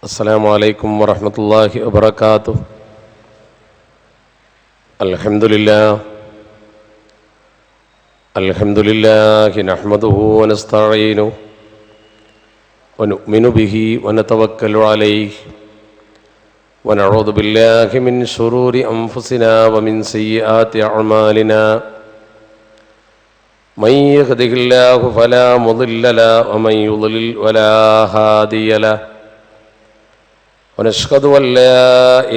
السلام عليكم ورحمة الله وبركاته. الحمد لله نحمده ونستعينه ونؤمن به ونتوكل عليه ونعوذ بالله من شرور أنفسنا ومن سيئات أعمالنا. من يهده الله فلا مضل له ومن يضلل فلا هادي له. ونشهد أن لا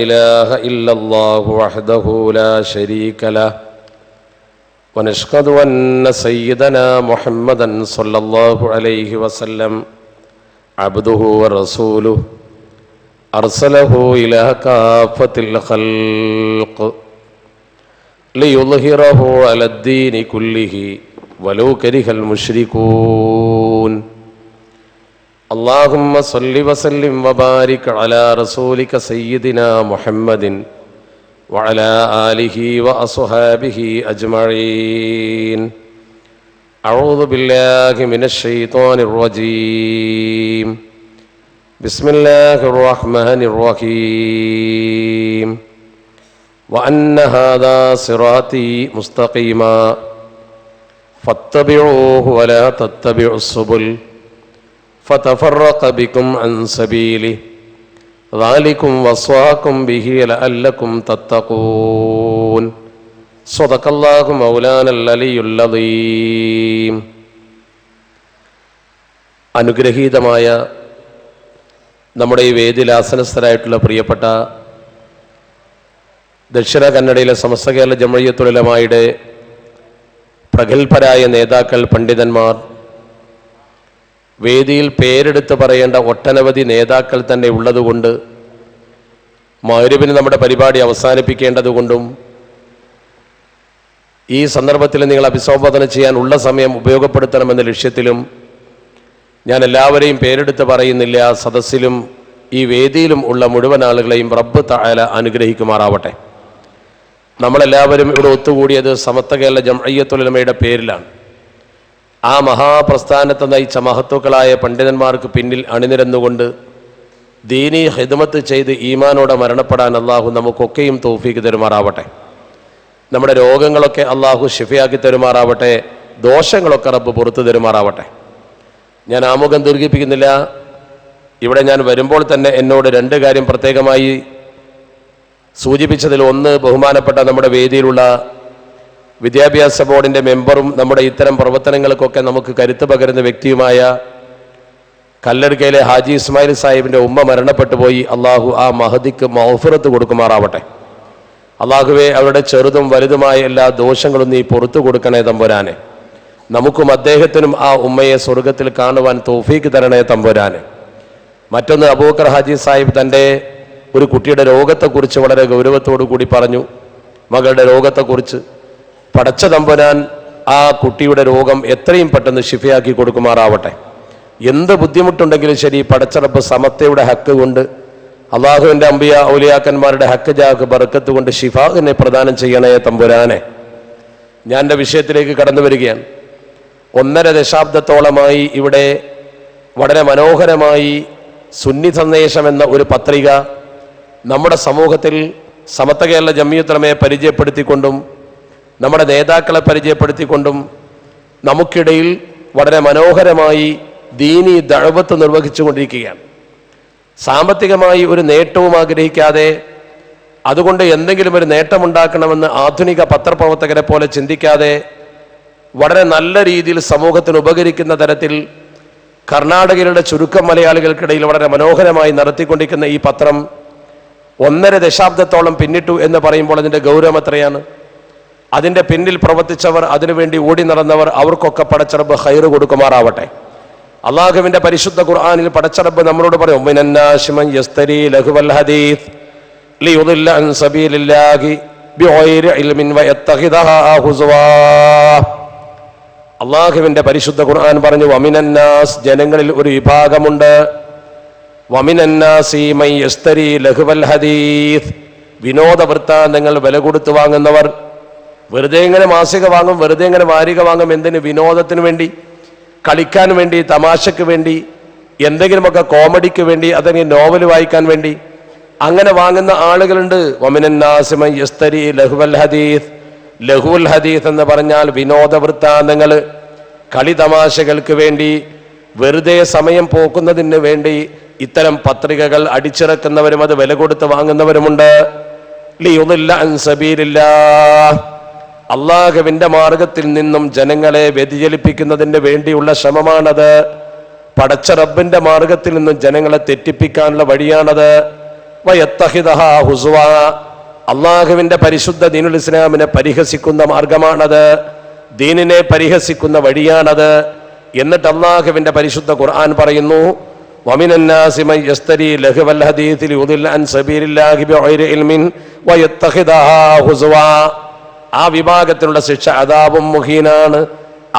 إله إلا الله وحده لا شريك له. ونشهد أن سيدنا محمدا صلى الله عليه وسلم عبده ورسوله أرسله إلى كافة الخلق ليظهره على الدين كله ولو كره المشركون. اللهم صل وسلم وبارك على رسولك سيدنا محمد وعلى آله وأصحابه أجمعين. أعوذ بالله من الشيطان الرجيم. بسم الله الرحمن الرحيم. وأن هذا صراطي مستقيما فاتبعوه ولا تتبعوا السبل فتفرق بكم عن سبيله ذلكم وصاكم به لعلكم تتقون. صدق الله مولانا العلي العظيم. അനുഗ്രഹീതമായ നമ്മുടെ ഈ വേദിയിൽ ആസനസ്ഥരായിട്ടുള്ള പ്രിയപ്പെട്ട ദക്ഷിണ കന്നഡയിലെ സമസ്ത കേരള ജംഇയ്യത്തുൽ ഉലമായുടെ പ്രഗത്ഭരായ നേതാക്കൾ, പണ്ഡിതന്മാർ, വേദിയിൽ പേരെടുത്ത് പറയേണ്ട ഒട്ടനവധി നേതാക്കൾ തന്നെ ഉള്ളതുകൊണ്ട് മഗ്‌രിബിന് നമ്മുടെ പരിപാടി അവസാനിപ്പിക്കേണ്ടതുകൊണ്ടും ഈ സന്ദർഭത്തിൽ നിങ്ങൾ അഭിസംബോധന ചെയ്യാൻ ഉള്ള സമയം ഉപയോഗപ്പെടുത്തണമെന്ന ലക്ഷ്യത്തിലും ഞാൻ എല്ലാവരെയും പേരെടുത്ത് പറയുന്നില്ല. സദസ്സിലും ഈ വേദിയിലും ഉള്ള മുഴുവൻ ആളുകളെയും റബ്ബ് തആല അനുഗ്രഹിക്കുമാറാവട്ടെ. നമ്മളെല്ലാവരും ഇവിടെ ഒത്തുകൂടിയത് സമസ്ത കേരള ജംഇയ്യത്തുൽ ഉലമയുടെ പേരിലാണ്. ആ മഹാപ്രസ്ഥാനത്തെ നയിച്ച മഹത്തുക്കളായ പണ്ഡിതന്മാർക്ക് പിന്നിൽ അണിനിരന്നുകൊണ്ട് ദീനീ ഖിദ്മത്ത് ചെയ്ത് ഈമാനോടെ മരണപ്പെടാൻ അള്ളാഹു നമുക്കൊക്കെയും തൗഫീക്ക് തരുമാറാവട്ടെ. നമ്മുടെ രോഗങ്ങളൊക്കെ അള്ളാഹു ശിഫയാക്കി തരുമാറാവട്ടെ. ദോഷങ്ങളൊക്കെ റബ്ബ് പുറത്തു തരുമാറാവട്ടെ. ഞാൻ ആമുഖം ദീർഘിപ്പിക്കുന്നില്ല. ഇവിടെ ഞാൻ വരുമ്പോൾ തന്നെ എന്നോട് രണ്ട് കാര്യം പ്രത്യേകമായി സൂചിപ്പിച്ചതിൽ ഒന്ന്, ബഹുമാനപ്പെട്ട നമ്മുടെ വേദിയിലുള്ള വിദ്യാഭ്യാസ ബോർഡിൻ്റെ മെമ്പറും നമ്മുടെ ഇത്തരം പ്രവർത്തനങ്ങൾക്കൊക്കെ നമുക്ക് കരുത്ത് പകരുന്ന വ്യക്തിയുമായ കല്ലടുക്കയിലെ ഹാജി ഇസ്മായിൽ സാഹിബിൻ്റെ ഉമ്മ മരണപ്പെട്ടു പോയി. അള്ളാഹു ആ മഹദിക്ക് മഗ്ഫിറത്ത് കൊടുക്കുമാറാവട്ടെ. അള്ളാഹുവെ, അവരുടെ ചെറുതും വലുതുമായ എല്ലാ ദോഷങ്ങളും നീ പുറത്തു കൊടുക്കണേ തമ്പുരാനെ. നമുക്കും അദ്ദേഹത്തിനും ആ ഉമ്മയെ സ്വർഗത്തിൽ കാണുവാൻ തൗഫീക്ക് തരണേ തമ്പുരാനെ. മറ്റൊന്ന്, അബൂബക്കർ ഹാജി സാഹിബ് തൻ്റെ ഒരു കുട്ടിയുടെ രോഗത്തെക്കുറിച്ച് വളരെ ഗൗരവത്തോടു കൂടി പറഞ്ഞു. മകളുടെ രോഗത്തെക്കുറിച്ച് പടച്ച തമ്പുരാൻ ആ കുട്ടിയുടെ രോഗം എത്രയും പെട്ടെന്ന് ശിഫയാക്കി കൊടുക്കുമാറാവട്ടെ. എന്ത് ബുദ്ധിമുട്ടുണ്ടെങ്കിലും ശരി, പടച്ച റബ്ബ് സമത്തയുടെ ഹക്ക് കൊണ്ട്, അള്ളാഹുവിൻ്റെ അമ്പിയ ഔലിയാക്കന്മാരുടെ ഹക്ക് ജാക്ക് ബർക്കത്ത് കൊണ്ട് ഷിഫാഹിനെ പ്രദാനം ചെയ്യണേ തമ്പുരാനെ. ഞാൻ എൻ്റെ വിഷയത്തിലേക്ക് കടന്നു വരികയാണ്. 1.5 ദശാബ്ദത്തോളമായി ഇവിടെ വളരെ മനോഹരമായി സുന്നി സന്ദേശം എന്ന ഒരു പത്രിക നമ്മുടെ സമൂഹത്തിൽ സമസ്ത കേരള ജംഇയ്യത്തുൽ ഉലമയെ പരിചയപ്പെടുത്തിക്കൊണ്ടും നമ്മുടെ നേതാക്കളെ പരിചയപ്പെടുത്തിക്കൊണ്ടും നമുക്കിടയിൽ വളരെ മനോഹരമായി ദീനി ദഅവത്ത് നിർവഹിച്ചു കൊണ്ടിരിക്കുകയാണ്. സാമ്പത്തികമായി ഒരു നേട്ടവും ആഗ്രഹിക്കാതെ, അതുകൊണ്ട് എന്തെങ്കിലും ഒരു നേട്ടമുണ്ടാക്കണമെന്ന് ആധുനിക പത്രപ്രവർത്തകരെ പോലെ ചിന്തിക്കാതെ, വളരെ നല്ല രീതിയിൽ സമൂഹത്തിന് ഉപകരിക്കുന്ന തരത്തിൽ കർണാടകയിലുള്ള ചുരുക്കം മലയാളികൾക്കിടയിൽ വളരെ മനോഹരമായി നടത്തിക്കൊണ്ടിരിക്കുന്ന ഈ പത്രം 1.5 ദശാബ്ദത്തോളം പിന്നിട്ടു എന്ന് പറയുമ്പോൾ അതിൻ്റെ ഗൗരവം എത്രയാണ്. അതിൻ്റെ പിന്നിൽ പ്രവർത്തിച്ചവർ, അതിനുവേണ്ടി ഓടി നടന്നവർ, അവർക്കൊക്കെ പടച്ച റബ്ബ് ഖൈറ് കൊടുക്കുമാറാവട്ടെ. അള്ളാഹുവിൻ്റെ പരിശുദ്ധ ഖുർആനിൽ പടച്ച റബ്ബ് നമ്മളോട് പറയും, മിനന്നാശി മൻ യസ്തരി ലഹുവൽ ഹദീസ് ലിയുദില്ല അൻ സബീലില്ലാഹി ബിഗൈരി ഇൽമിൻ വയത്തഖിദഹാ ഹുസ്വാ. അള്ളാഹുവിൻ്റെ പരിശുദ്ധ ഖുർആൻ പറഞ്ഞു, വമിനന്നാസ്, ജനങ്ങളിൽ ഒരു വിഭാഗമുണ്ട്, വമിനന്നാസി മൻ യസ്തരി ലഹുവൽ ഹദീസ്, വിനോദ വൃത്താന്തങ്ങൾ വില കൊടുത്തു വാങ്ങുന്നവർ. വെറുതെ ഇങ്ങനെ മാസിക വാങ്ങും, വെറുതെ ഇങ്ങനെ വാരിക വാങ്ങും. എന്തിന്? വിനോദത്തിന് വേണ്ടി, കളിക്കാൻ വേണ്ടി, തമാശയ്ക്ക് വേണ്ടി. എന്തെങ്കിലുമൊക്കെ കോമഡിക്ക് വേണ്ടി, അതെങ്കിൽ നോവൽ വായിക്കാൻ വേണ്ടി അങ്ങനെ വാങ്ങുന്ന ആളുകളുണ്ട്. വമിനന്നാസി മൻ യസ്തരി ലഹുവൽ ഹദീസ്. ലഹുൽ ഹദീസ് എന്ന് പറഞ്ഞാൽ വിനോദ വൃത്താന്തങ്ങൾ, കളി തമാശകൾക്ക് വേണ്ടി, വെറുതെ സമയം പോക്കുന്നതിന് വേണ്ടി ഇത്തരം പത്രികകൾ അടിച്ചിറക്കുന്നവരും അത് വില കൊടുത്ത് വാങ്ങുന്നവരുമുണ്ട്. ലിയുദില്ല അൻ സബീലില്ലാഹ്, അള്ളാഹുവിന്റെ മാർഗത്തിൽ നിന്നും ജനങ്ങളെ വ്യതിചലിപ്പിക്കുന്നതിന് വേണ്ടിയുള്ള ശ്രമമാണത്. പടച്ച റബ്ബിന്റെ മാർഗത്തിൽ നിന്നും ജനങ്ങളെ തെറ്റിപ്പിക്കാനുള്ള വഴിയാണത്. വയത്തഹിദഹാ ഹുസ്വാ, അള്ളാഹുവിന്റെ പരിശുദ്ധ ദീനുൽ ഇസ്ലാമിനെ പരിഹസിക്കുന്ന മാർഗമാണത്, ദീനിനെ പരിഹസിക്കുന്ന വഴിയാണത്. എന്നിട്ട് അള്ളാഹുവിന്റെ പരിശുദ്ധ ഖുർആൻ പറയുന്നു, വമിനന്നാസി മൻ യസ്തരി ലഹുവൽ ഹദീസ് ലിയുദില്ല അൻ സബീലില്ലാഹി ബിഗൈരി ഇൽമിൻ വയത്തഹിദഹാ ഹുസ്വാ. ആ വിഭാഗത്തിലുള്ള ശിക്ഷ അദാബും മുഹീനാണ്,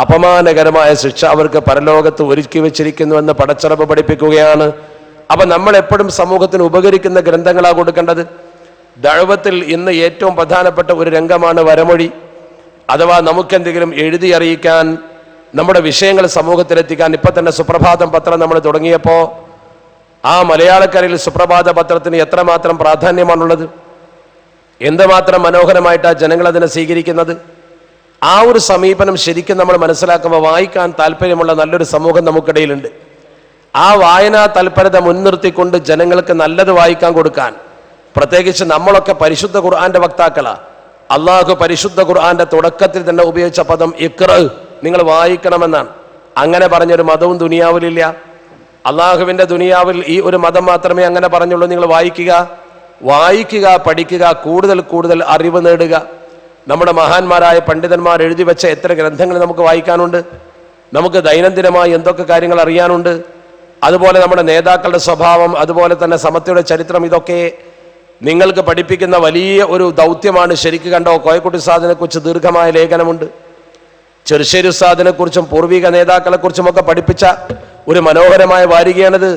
അപമാനകരമായ ശിക്ഷ അവർക്ക് പരലോകത്ത് ഒരുക്കി വെച്ചിരിക്കുന്നുവെന്ന് പടച്ചറബ് പഠിപ്പിക്കുകയാണ്. അപ്പൊ നമ്മൾ എപ്പോഴും സമൂഹത്തിന് ഉപകരിക്കുന്ന ഗ്രന്ഥങ്ങളാണ് കൊടുക്കേണ്ടത്. ദഅവത്തിൽ ഇന്ന് ഏറ്റവും പ്രധാനപ്പെട്ട ഒരു രംഗമാണ് വരമൊഴി. അഥവാ നമുക്കെന്തെങ്കിലും എഴുതി അറിയിക്കാൻ, നമ്മുടെ വിഷയങ്ങൾ സമൂഹത്തിലെത്തിക്കാൻ. ഇപ്പൊ തന്നെ സുപ്രഭാതം പത്രം നമ്മൾ തുടങ്ങിയപ്പോൾ ആ മലയാളക്കരയിൽ സുപ്രഭാത പത്രത്തിന് എത്രമാത്രം പ്രാധാന്യമാണുള്ളത്, എന്തുമാത്രം മനോഹരമായിട്ടാണ് ജനങ്ങൾ അതിനെ സ്വീകരിക്കുന്നത്. ആ ഒരു സമീപനം ശരിക്കും നമ്മൾ മനസ്സിലാക്കുമ്പോൾ വായിക്കാൻ താല്പര്യമുള്ള നല്ലൊരു സമൂഹം നമുക്കിടയിലുണ്ട്. ആ വായനാ തൽപരത മുൻനിർത്തിക്കൊണ്ട് ജനങ്ങൾക്ക് നല്ലത് വായിക്കാൻ കൊടുക്കാൻ, പ്രത്യേകിച്ച് നമ്മളൊക്കെ പരിശുദ്ധ ഖുർആന്റെ വക്താക്കളാണ്. അള്ളാഹു പരിശുദ്ധ ഖുർആന്റെ തുടക്കത്തിൽ തന്നെ ഉപയോഗിച്ച പദം ഇഖ്റ, നിങ്ങൾ വായിക്കണമെന്നാണ്. അങ്ങനെ പറഞ്ഞൊരു മതവും ദുനിയാവിലില്ല. അള്ളാഹുവിന്റെ ദുനിയാവിൽ ഈ ഒരു മതം മാത്രമേ അങ്ങനെ പറഞ്ഞുള്ളൂ. നിങ്ങൾ വായിക്കുക, വായിക്കുക, പഠിക്കുക, കൂടുതൽ കൂടുതൽ അറിവ് നേടുക. നമ്മുടെ മഹാന്മാരായ പണ്ഡിതന്മാർ എഴുതി വെച്ച എത്ര ഗ്രന്ഥങ്ങൾ നമുക്ക് വായിക്കാനുണ്ട്. നമുക്ക് ദൈനംദിനമായി എന്തൊക്കെ കാര്യങ്ങൾ അറിയാനുണ്ട്. അതുപോലെ നമ്മുടെ നേതാക്കളുടെ സ്വഭാവം, അതുപോലെ തന്നെ സമത്വയുടെ ചരിത്രം, ഇതൊക്കെ നിങ്ങൾക്ക് പഠിപ്പിക്കുന്ന വലിയ ഒരു ദൗത്യമാണ്. ശരിക്ക് കണ്ടോ, കോയക്കുട്ടി ഉസ്താദിനെ കുറിച്ച് ദീർഘമായ ലേഖനമുണ്ട്. ചെറുശ്ശേരി ഉസ്താദിനെ കുറിച്ചും പൂർവിക നേതാക്കളെ കുറിച്ചുമൊക്കെ പഠിപ്പിച്ച ഒരു മനോഹരമായ വാരികയാണിത്.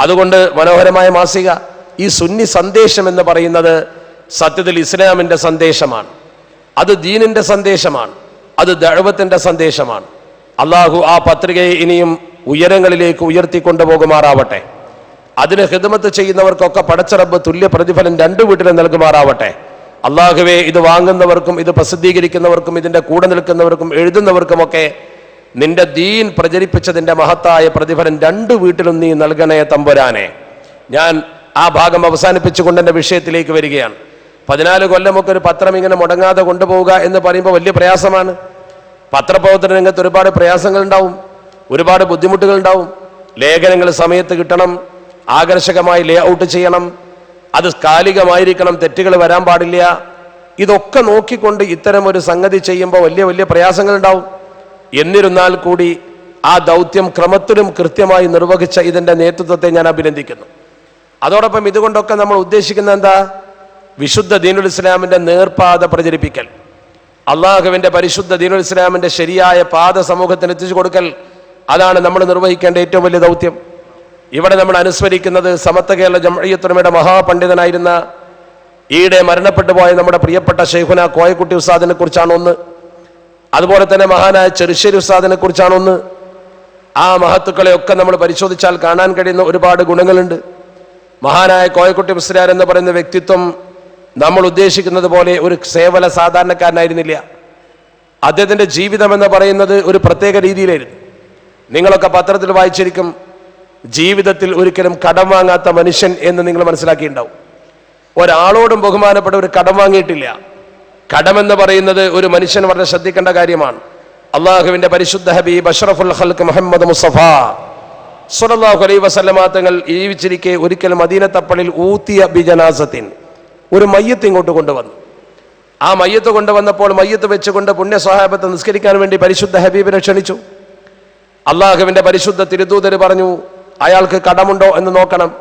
അതുകൊണ്ട് മനോഹരമായ മാസിക. ഈ സുന്നി സന്ദേശം എന്ന് പറയുന്നത് സത്യത്തിൽ ഇസ്ലാമിന്റെ സന്ദേശമാണ്, അത് ദീനിന്റെ സന്ദേശമാണ്, അത് ദഅവത്തിന്റെ സന്ദേശമാണ്. അള്ളാഹു ആ പത്രികയെ ഇനിയും ഉയരങ്ങളിലേക്ക് ഉയർത്തിക്കൊണ്ടുപോകുമാറാവട്ടെ. അതിന് ഖിദ്മത്ത് ചെയ്യുന്നവർക്കൊക്കെ പടച്ച റബ്ബ് തുല്യ പ്രതിഫലം രണ്ടു വീട്ടിലും നൽകുമാറാവട്ടെ. അള്ളാഹുവേ, ഇത് വാങ്ങുന്നവർക്കും ഇത് പ്രസിദ്ധീകരിക്കുന്നവർക്കും ഇതിന്റെ കൂടെ നിൽക്കുന്നവർക്കും എഴുതുന്നവർക്കുമൊക്കെ നിന്റെ ദീൻ പ്രചരിപ്പിച്ചതിന്റെ മഹത്തായ പ്രതിഫലം രണ്ടു വീട്ടിലും നീ നൽകണേ തമ്പുരാനെ. ഞാൻ ആ ഭാഗം അവസാനിപ്പിച്ചുകൊണ്ട് എൻ്റെ വിഷയത്തിലേക്ക് വരികയാണ്. 14 കൊല്ലമൊക്കെ ഒരു പത്രം ഇങ്ങനെ മുടങ്ങാതെ കൊണ്ടുപോവുക എന്ന് പറയുമ്പോൾ വലിയ പ്രയാസമാണ്. പത്രപ്രവർത്തന രംഗത്ത് ഒരുപാട് പ്രയാസങ്ങൾ ഉണ്ടാവും, ഒരുപാട് ബുദ്ധിമുട്ടുകൾ ഉണ്ടാവും. ലേഖനങ്ങൾ സമയത്ത് കിട്ടണം, ആകർഷകമായി ലേ ഔട്ട് ചെയ്യണം, അത് കാലികമായിരിക്കണം, തെറ്റുകൾ വരാൻ പാടില്ല. ഇതൊക്കെ നോക്കിക്കൊണ്ട് ഇത്തരം ഒരു സംഗതി ചെയ്യുമ്പോൾ വലിയ വലിയ പ്രയാസങ്ങൾ ഉണ്ടാവും. എന്നിരുന്നാൽ കൂടി ആ ദൗത്യം ക്രമത്തിലും കൃത്യമായി നിർവഹിച്ച ഇതിൻ്റെ നേതൃത്വത്തെ ഞാൻ അഭിനന്ദിക്കുന്നു. അതോടൊപ്പം ഇതുകൊണ്ടൊക്കെ നമ്മൾ ഉദ്ദേശിക്കുന്ന എന്താ? വിശുദ്ധ ദീനുൽ ഇസ്ലാമിന്റെ നേർപാത പ്രചരിപ്പിക്കൽ, അള്ളാഹുവിന്റെ പരിശുദ്ധ ദീനുൽ ഇസ്ലാമിന്റെ ശരിയായ പാത സമൂഹത്തിന് എത്തിച്ചു കൊടുക്കൽ. അതാണ് നമ്മൾ നിർവഹിക്കേണ്ട ഏറ്റവും വലിയ ദൗത്യം. ഇവിടെ നമ്മൾ അനുസ്മരിക്കുന്നത് സമത്വ കേരള ജംഇയ്യത്തുൽ ഉലമയുടെ മഹാപണ്ഡിതനായിരുന്ന, ഈയിടെ മരണപ്പെട്ടു പോയ നമ്മുടെ പ്രിയപ്പെട്ട ശൈഖുന കോയക്കുട്ടി ഉസ്താദിനെ കുറിച്ചാണ് ഒന്ന്. അതുപോലെ തന്നെ മഹാനായ ചെറുശ്ശേരി ഉസ്താദിനെ കുറിച്ചാണ് ഒന്ന്. ആ മഹത്തുക്കളെയൊക്കെ നമ്മൾ പരിശോധിച്ചാൽ കാണാൻ കഴിയുന്ന ഒരുപാട് ഗുണങ്ങളുണ്ട്. മഹാനായ കോയക്കുട്ടി മുസ്ലിയാർ എന്ന് പറയുന്ന വ്യക്തിത്വം നമ്മൾ ഉദ്ദേശിക്കുന്നത് പോലെ ഒരു സേവന സാധാരണക്കാരനായിരുന്നില്ല. അദ്ദേഹത്തിന്റെ ജീവിതം എന്ന് പറയുന്നത് ഒരു പ്രത്യേക രീതിയിലായിരുന്നു. നിങ്ങളൊക്കെ പത്രത്തിൽ വായിച്ചിരിക്കും, ജീവിതത്തിൽ ഒരിക്കലും കടം വാങ്ങാത്ത മനുഷ്യൻ എന്ന് നിങ്ങൾ മനസ്സിലാക്കിയിട്ടുണ്ടാവും. ഒരാളോടും ബഹുമാനപ്പെട്ട ഒരു കടം വാങ്ങിയിട്ടില്ല. കടമെന്ന് പറയുന്നത് ഒരു മനുഷ്യൻ വളരെ ശ്രദ്ധിക്കേണ്ട കാര്യമാണ്. അള്ളാഹുവിന്റെ പരിശുദ്ധ ഹബീബ് അഷ്റഫുൽ ഖൽഖ് മുഹമ്മദ് മുസ്തഫ സ്വല്ലല്ലാഹു അലൈഹി വസല്ലമ തങ്ങൾ ജീവിച്ചിരിക്കെ ഒരിക്കൽ മദീനത്തപ്പളിൽ ഊത്തിയ ബിജനാസത്തിൻ, ഒരു മയ്യത്ത് ഇങ്ങോട്ട് കൊണ്ടുവന്നു. ആ മയ്യത്ത് കൊണ്ടുവന്നപ്പോൾ മയ്യത്ത് വെച്ചുകൊണ്ട് പുണ്യ സ്വഹാബത്തെ നിസ്കരിക്കാൻ വേണ്ടി പരിശുദ്ധ ഹബീബിനെ ക്ഷണിച്ചു. അള്ളാഹുവിന്റെ പരിശുദ്ധ തിരുദൂതർ പറഞ്ഞു, അയാൾക്ക് കടമുണ്ടോ എന്ന് നോക്കണം.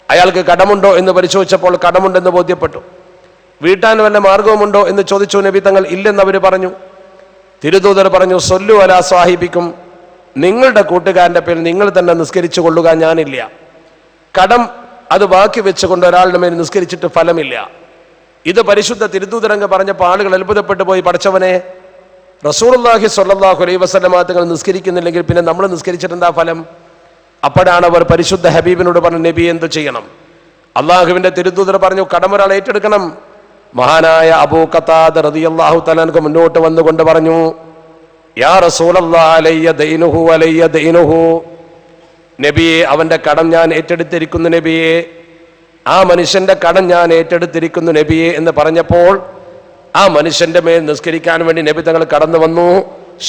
അയാൾക്ക് കടമുണ്ടോ എന്ന് പരിശോധിച്ചപ്പോൾ കടമുണ്ടെന്ന് ബോധ്യപ്പെട്ടു. വീട്ടാൻ വല്ല മാർഗവുമുണ്ടോ എന്ന് ചോദിച്ചു നബി തങ്ങൾ. ഇല്ലെന്ന് അവർ പറഞ്ഞു. തിരുദൂതർ പറഞ്ഞു, സൊല്ലു അലാ സാഹിബിക്കും, നിങ്ങളുടെ കൂട്ടുകാരൻ്റെ പേരിൽ നിങ്ങൾ തന്നെ നിസ്കരിച്ചു കൊള്ളുക, ഞാനില്ല. കടം അത് ബാക്കി വെച്ചുകൊണ്ട് ഒരാളുടെ മേൽ നിസ്കരിച്ചിട്ട് ഫലമില്ല. ഇത് പരിശുദ്ധ തിരുദൂതരംഗ പറഞ്ഞപ്പോൾ ആളുകൾ അത്ഭുതപ്പെട്ടു പോയി. പടച്ചവനെ, റസൂലുള്ളാഹി സ്വല്ലല്ലാഹു അലൈഹി വസല്ലമ തങ്ങൾ നിസ്കരിക്കുന്നില്ലെങ്കിൽ പിന്നെ നമ്മൾ നിസ്കരിച്ചിട്ട് എന്താ ഫലം? അപ്പോഴാണ് അവർ പരിശുദ്ധ ഹബീബിനോട് പറഞ്ഞു, നബി എന്ത് ചെയ്യണം? അള്ളാഹുവിന്റെ തിരുദൂതർ പറഞ്ഞു, കടമൊരാൾ ഏറ്റെടുക്കണം. മഹാനായ അബൂ ഖതാദ റളിയല്ലാഹു തആല അൻഹു മുന്നോട്ട് വന്നുകൊണ്ട് പറഞ്ഞു, യാ റസൂലല്ലാഹ് അലയ്യ ദൈനുഹു അലയ്യ ദൈനുഹു, നബിയെ അവന്റെ കടം ഞാൻ ഏറ്റെടുത്തിരിക്കുന്നു നബിയെ, ആ മനുഷ്യന്റെ കടം ഞാൻ ഏറ്റെടുത്തിരിക്കുന്നു നബിയെ എന്ന് പറഞ്ഞപ്പോൾ ആ മനുഷ്യന്റെ മേൽ നിസ്കരിക്കാൻ വേണ്ടി നബി തങ്ങൾ കടന്നു വന്നു.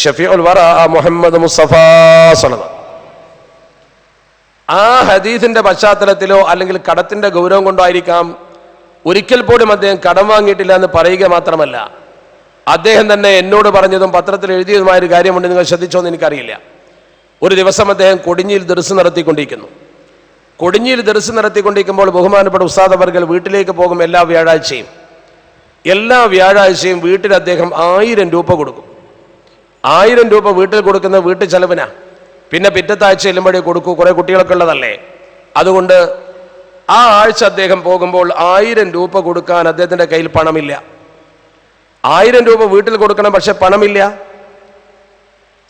ഷഫീഉൽ വറ മുഹമ്മദ് മുസ്തഫ സ്വല്ലല്ലാഹു. ആ ഹദീസിന്റെ പശ്ചാത്തലത്തിലോ അല്ലെങ്കിൽ കടത്തിന്റെ ഗൗരവം കൊണ്ടോ ആയിരിക്കാം ഒരിക്കൽ പോലും അദ്ദേഹം കടം വാങ്ങിയിട്ടില്ല എന്ന് പറയുക മാത്രമല്ല, അദ്ദേഹം തന്നെ എന്നോട് പറഞ്ഞതും പത്രത്തിൽ എഴുതിയതുമായ ഒരു കാര്യമുണ്ട്, നിങ്ങൾ ശ്രദ്ധിച്ചോ എന്ന് എനിക്കറിയില്ല. ഒരു ദിവസം അദ്ദേഹം കൊടിഞ്ഞിയിൽ ദർസ് നടത്തിക്കൊണ്ടിരിക്കുന്നു. കൊടിഞ്ഞിയിൽ ദർസ് നടത്തിക്കൊണ്ടിരിക്കുമ്പോൾ ബഹുമാനപ്പെട്ട ഉസ്താദ് അവർകൾ വീട്ടിലേക്ക് പോകും. എല്ലാ വ്യാഴാഴ്ചയും വീട്ടിൽ അദ്ദേഹം 1000 രൂപ കൊടുക്കും. 1000 രൂപ വീട്ടിൽ കൊടുക്കുന്ന വീട്ടു ചെലവിനാ. പിന്നെ പിറ്റത്തെ ആഴ്ച ചെല്ലുമ്പോഴേ കൊടുക്കൂ, കുറെ കുട്ടികളൊക്കെ ഉള്ളതല്ലേ. അതുകൊണ്ട് ആ ആഴ്ച അദ്ദേഹം പോകുമ്പോൾ 1000 രൂപ കൊടുക്കാൻ അദ്ദേഹത്തിന്റെ കയ്യിൽ പണമില്ല. 1000 രൂപ വീട്ടിൽ കൊടുക്കണം, പക്ഷെ പണമില്ല.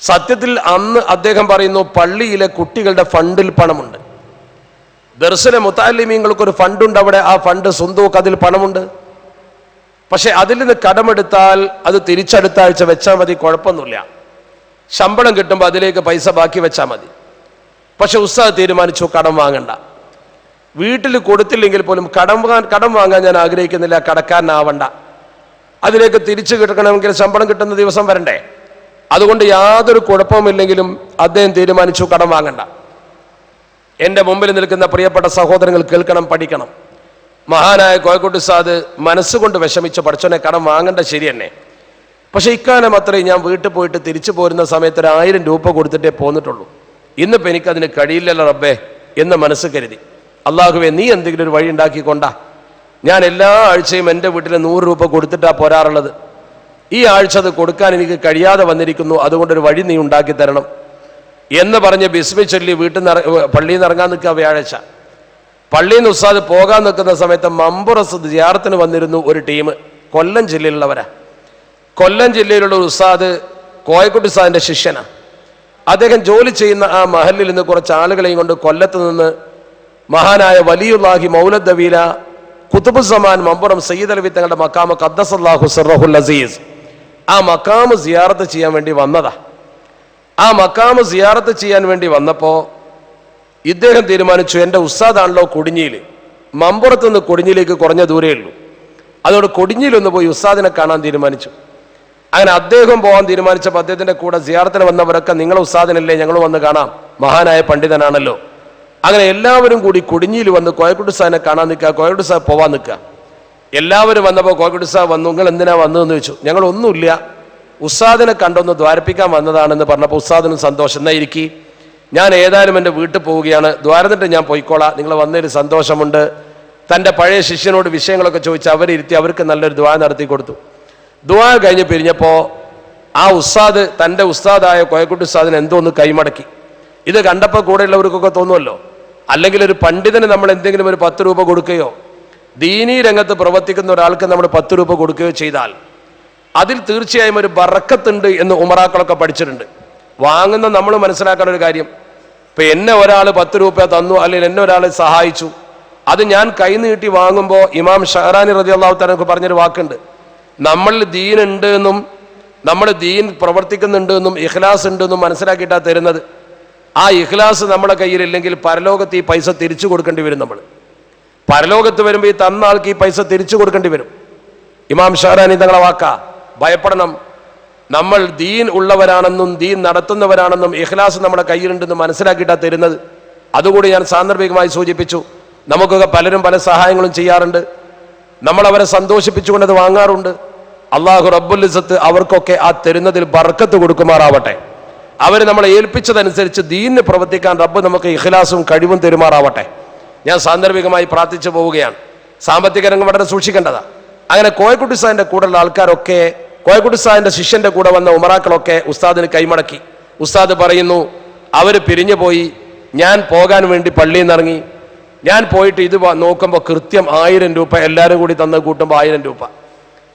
സത്യത്തിൽ അന്ന് അദ്ദേഹം പറയുന്നു, പള്ളിയിലെ കുട്ടികളുടെ ഫണ്ടിൽ പണമുണ്ട്, ദർസിലെ മുതഅല്ലിമീങ്ങൾക്കൊരു ഫണ്ടുണ്ട്, അവിടെ ആ ഫണ്ട് സുന്ദൂഖ്, അതിൽ പണമുണ്ട്. പക്ഷെ അതിൽ നിന്ന് കടമെടുത്താൽ അത് തിരിച്ചടുത്ത ആഴ്ച വെച്ചാൽ മതി, കുഴപ്പമൊന്നുമില്ല. ശമ്പളം കിട്ടുമ്പോൾ അതിലേക്ക് പൈസ ബാക്കി വെച്ചാൽ മതി. പക്ഷെ ഉസ്താദ് തീരുമാനിച്ചു, കടം വാങ്ങണ്ട. വീട്ടിൽ കൊടുത്തില്ലെങ്കിൽ പോലും കടം വാങ്ങാൻ ഞാൻ ആഗ്രഹിക്കുന്നില്ല, കടക്കാരനാവണ്ട. അതിലേക്ക് തിരിച്ചു കിട്ടണമെങ്കിൽ ശമ്പളം കിട്ടുന്ന ദിവസം വരണ്ടേ. അതുകൊണ്ട് യാതൊരു കുഴപ്പവുമില്ലെങ്കിലും അദ്ദേഹം തീരുമാനിച്ചു, കടം വാങ്ങണ്ട. എൻ്റെ മുമ്പിൽ നിൽക്കുന്ന പ്രിയപ്പെട്ട സഹോദരങ്ങൾ കേൾക്കണം, പഠിക്കണം. മഹാനായ കോയക്കുട്ടി ഉസ്താദ് മനസ്സുകൊണ്ട് വിഷമിച്ച്, പഠിച്ചോനെ കടം വാങ്ങേണ്ട ശരി തന്നെ, പക്ഷെ ഇക്കാലം അത്രയും ഞാൻ വീട്ടിൽ പോയിട്ട് തിരിച്ചു പോരുന്ന സമയത്ത് 1000 രൂപ കൊടുത്തിട്ടേ പോന്നിട്ടുള്ളൂ. ഇന്നിപ്പോൾ എനിക്കതിന് കഴിയില്ലല്ലോ റബ്ബേ എന്ന് മനസ്സ് കരുതി. അള്ളാഹുവേ, നീ എന്തെങ്കിലും ഒരു വഴി ഉണ്ടാക്കിക്കൊണ്ടാ. ഞാൻ എല്ലാ ആഴ്ചയും എൻ്റെ വീട്ടിൽ 100 രൂപ കൊടുത്തിട്ടാണ് പോരാറുള്ളത്. ഈ ആഴ്ച അത് കൊടുക്കാൻ എനിക്ക് കഴിയാതെ വന്നിരിക്കുന്നു, അതുകൊണ്ടൊരു വഴി നീ ഉണ്ടാക്കി തരണം എന്ന് പറഞ്ഞ് ബിസ്മി ചൊല്ലി പള്ളിയിൽ നിന്ന് ഇറങ്ങാൻ നിൽക്കുക. വ്യാഴാഴ്ച പള്ളിയിൽ നിന്ന് ഉസ്താദ് പോകാൻ നിൽക്കുന്ന സമയത്ത് മമ്പുറസ് സിയാറത്തിന് വന്നിരുന്നു ഒരു ടീം. കൊല്ലം ജില്ലയിലുള്ളവരാ. കൊല്ലം ജില്ലയിലുള്ള ഉസ്താദ് കോയക്കുട്ടി ഉസ്താദിന്റെ ശിഷ്യനാണ്. അദ്ദേഹം ജോലി ചെയ്യുന്ന ആ മഹലിൽ നിന്ന് കുറച്ച് ആളുകളെയും കൊണ്ട് കൊല്ലത്ത് നിന്ന് മഹാനായ വലിയുല്ലാഹി മൗലദ് ദവീല ഖുതുബുസ്സമാൻ മമ്പുറം സയ്യിദ് അലവി തങ്ങളുടെ മക്കാമ ഖദ്ദസല്ലാഹു സിർറഹുൽ അസീസ്, ആ മക്കാമ് സിയാറത്ത് ചെയ്യാൻ വേണ്ടി വന്നതാ. ആ മക്കാമ് സിയാറത്ത് ചെയ്യാൻ വേണ്ടി വന്നപ്പോൾ ഇദ്ദേഹം തീരുമാനിച്ചു, എൻ്റെ ഉസ്താദാണല്ലോ കൊടിഞ്ഞിയിൽ, മമ്പുറത്ത് നിന്ന് കൊടിഞ്ഞിയിലേക്ക് കുറഞ്ഞ ദൂരേ ഉള്ളൂ, അതുകൊണ്ട് കൊടിഞ്ഞിയിലൊന്ന് പോയി ഉസ്താദിനെ കാണാൻ തീരുമാനിച്ചു. അങ്ങനെ അദ്ദേഹം പോകാൻ തീരുമാനിച്ചപ്പോൾ അദ്ദേഹത്തിൻ്റെ കൂടെ സിയാറത്തിന് വന്നവരൊക്കെ, നിങ്ങളെ ഉസ്താദിനല്ലേ, ഞങ്ങൾ വന്ന് കാണാം, മഹാനായ പണ്ഡിതനാണല്ലോ. അങ്ങനെ എല്ലാവരും കൂടി കൊടിഞ്ഞിയിൽ വന്ന് കോയക്കുട്ടി ഉസ്താദിനെ കാണാൻ നിൽക്കുക, കോയക്കുട്ടി ഉസ്താദ് പോവാൻ നിൽക്കുക. എല്ലാവരും വന്നപ്പോൾ കോയക്കുട്ടി ഉസ്താദ് വന്നു. നിങ്ങൾ എന്തിനാ വന്നതെന്ന് ചോദിച്ചു. ഞങ്ങളൊന്നുമില്ല, ഉസ്താദിനെ കണ്ടൊന്ന് ദ്വാരപ്പിക്കാൻ വന്നതാണെന്ന് പറഞ്ഞപ്പോൾ ഉസ്താദിന് സന്തോഷം. എന്നാ ഇരിക്കി, ഞാൻ ഏതായാലും എൻ്റെ വീട്ടിൽ പോവുകയാണ്, ദ്വാരന്നിട്ട് ഞാൻ പോയിക്കോളാം, നിങ്ങൾ വന്നതിന് സന്തോഷമുണ്ട്. തൻ്റെ പഴയ ശിഷ്യനോട് വിഷയങ്ങളൊക്കെ ചോദിച്ച് അവരിരുത്തി അവർക്ക് നല്ലൊരു ദുആ നടത്തി കൊടുത്തു. ദുആ കഴിഞ്ഞ് പിരിഞ്ഞപ്പോൾ ആ ഉസ്താദ് തൻ്റെ ഉസ്താദായ കോയക്കുട്ടി ഉസ്താദിന് എന്തോ ഒന്ന് കൈമടക്കി. ഇത് കണ്ടപ്പോൾ കൂടെയുള്ളവർക്കൊക്കെ തോന്നുമല്ലോ, അല്ലെങ്കിൽ ഒരു പണ്ഡിതന് നമ്മൾ എന്തെങ്കിലും ഒരു 10 രൂപ കൊടുക്കുകയോ ദീനീ രംഗത്ത് പ്രവർത്തിക്കുന്ന ഒരാൾക്ക് നമ്മൾ 10 രൂപ കൊടുക്കുകയോ ചെയ്താൽ അതിൽ തീർച്ചയായും ഒരു ബറക്കത്തുണ്ട് എന്ന് ഉമറാക്കളൊക്കെ പഠിച്ചിട്ടുണ്ട്. വാങ്ങുന്ന നമ്മൾ മനസ്സിലാക്കേണ്ട ഒരു കാര്യം, ഇപ്പം എന്നെ ഒരാൾ 10 രൂപ തന്നു, അല്ലെങ്കിൽ എന്നെ ഒരാൾ സഹായിച്ചു, അത് ഞാൻ കൈ നീട്ടി വാങ്ങുമ്പോൾ ഇമാം ഷഹറാനി റളിയല്ലാഹു തആല പറഞ്ഞൊരു വാക്കുണ്ട്, നമ്മളിൽ ദീൻ ഉണ്ട് എന്നും നമ്മൾ ദീൻ പ്രവർത്തിക്കുന്നുണ്ട് എന്നും ഇഖ്ലാസ് ഉണ്ട് എന്നും മനസ്സിലാക്കിയിട്ടാണ് തരുന്നത്. ആ ഇഖ്ലാസ് നമ്മുടെ കയ്യിലില്ലെങ്കിൽ പരലോകത്ത് ഈ പൈസ തിരിച്ചു കൊടുക്കേണ്ടി വരും. നമ്മൾ പരലോകത്ത് വരുമ്പോൾ ഈ തന്ന ആൾക്ക് ഈ പൈസ തിരിച്ചു കൊടുക്കേണ്ടി വരും. ഇമാം ഷഹറാനി തങ്ങളെ വാക്കാ, ഭയപ്പെടണം. നമ്മൾ ദീൻ ഉള്ളവരാണെന്നും ദീൻ നടത്തുന്നവരാണെന്നും ഇഖ്ലാസ് നമ്മുടെ കയ്യിലുണ്ടെന്നും മനസ്സിലാക്കിയിട്ടാണ് തരുന്നത്. അതുകൂടി ഞാൻ സാന്ദർഭികമായി സൂചിപ്പിച്ചു. നമുക്കൊക്കെ പലരും പല സഹായങ്ങളും ചെയ്യാറുണ്ട്, നമ്മൾ അവരെ സന്തോഷിപ്പിച്ചുകൊണ്ട് അത് വാങ്ങാറുണ്ട്. അള്ളാഹു റബ്ബുൽ ഇസ്സത്ത് അവർക്കൊക്കെ ആ തരുന്നതിൽ ബർക്കത്ത് കൊടുക്കുമാറാവട്ടെ. അവർ നമ്മളെ ഏൽപ്പിച്ചതനുസരിച്ച് ദീനിന് പ്രവർത്തിക്കാൻ റബ്ബ് നമുക്ക് ഇഖ്ലാസും കഴിവും തരുമാറാവട്ടെ. ഞാൻ സാന്ദർഭികമായി പ്രാർത്ഥിച്ചു പോവുകയാണ്. സാമ്പത്തിക രംഗം വളരെ സൂക്ഷിക്കേണ്ടതാണ്. അങ്ങനെ കോയക്കുട്ടി ഉസ്താദിന്റെ കൂടെയുള്ള ആൾക്കാരൊക്കെ, കോയക്കുട്ടി ഉസ്താദിന്റെ ശിഷ്യന്റെ കൂടെ വന്ന ഉമറാക്കളൊക്കെ ഉസ്താദിന് കൈമടക്കി. ഉസ്താദ് പറയുന്നു, അവർ പിരിഞ്ഞു പോയി, ഞാൻ പോകാൻ വേണ്ടി പള്ളിയിൽ നിന്ന് ഇറങ്ങി. ഞാൻ പോയിട്ട് ഇത് നോക്കുമ്പോൾ കൃത്യം 1000 രൂപ എല്ലാവരും കൂടി തന്ന് കൂട്ടുമ്പോൾ 1000 രൂപ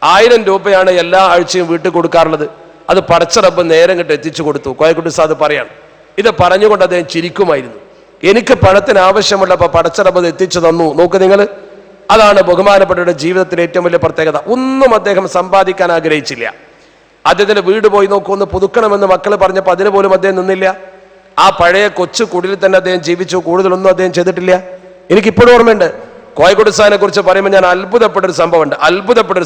1000 രൂപയാണ് എല്ലാ ആഴ്ചയും വീട്ടിൽ കൊടുക്കാറുള്ളത്. അത് പടച്ച റബ്ബ് നേരം കിട്ട് എത്തിച്ചു കൊടുത്തു. കോയക്കുട്ടി ഉസ്താദ് പറയാണ്, ഇത് പറഞ്ഞുകൊണ്ട് അദ്ദേഹം ചിരിക്കുമായിരുന്നു. എനിക്ക് പണത്തിന് ആവശ്യമുള്ളപ്പോൾ പടച്ചറബ് എത്തിച്ചു തന്നു. നോക്ക് നിങ്ങൾ, അതാണ് ബഹുമാനപ്പെട്ടവരുടെ ജീവിതത്തിലെ ഏറ്റവും വലിയ പ്രത്യേകത. ഒന്നും അദ്ദേഹം സമ്പാദിക്കാൻ ആഗ്രഹിച്ചില്ല. അദ്ദേഹത്തിന്റെ വീട് പോയി നോക്കൂ, ഒന്ന് പുതുക്കണമെന്ന് മക്കൾ പറഞ്ഞപ്പോൾ അതിന് പോലും അദ്ദേഹം നിന്നില്ല. ആ പഴയ കൊച്ചു കുടിലിൽ തന്നെ അദ്ദേഹം ജീവിച്ചു. കൂടുതലൊന്നും അദ്ദേഹം ചെയ്തിട്ടില്ല. എനിക്കിപ്പോഴും ഓർമ്മയുണ്ട്, കോഴിക്കോട് ഉസ്താദിനെ കുറിച്ച് പറയുമ്പോൾ ഞാൻ അത്ഭുതപ്പെട്ടൊരു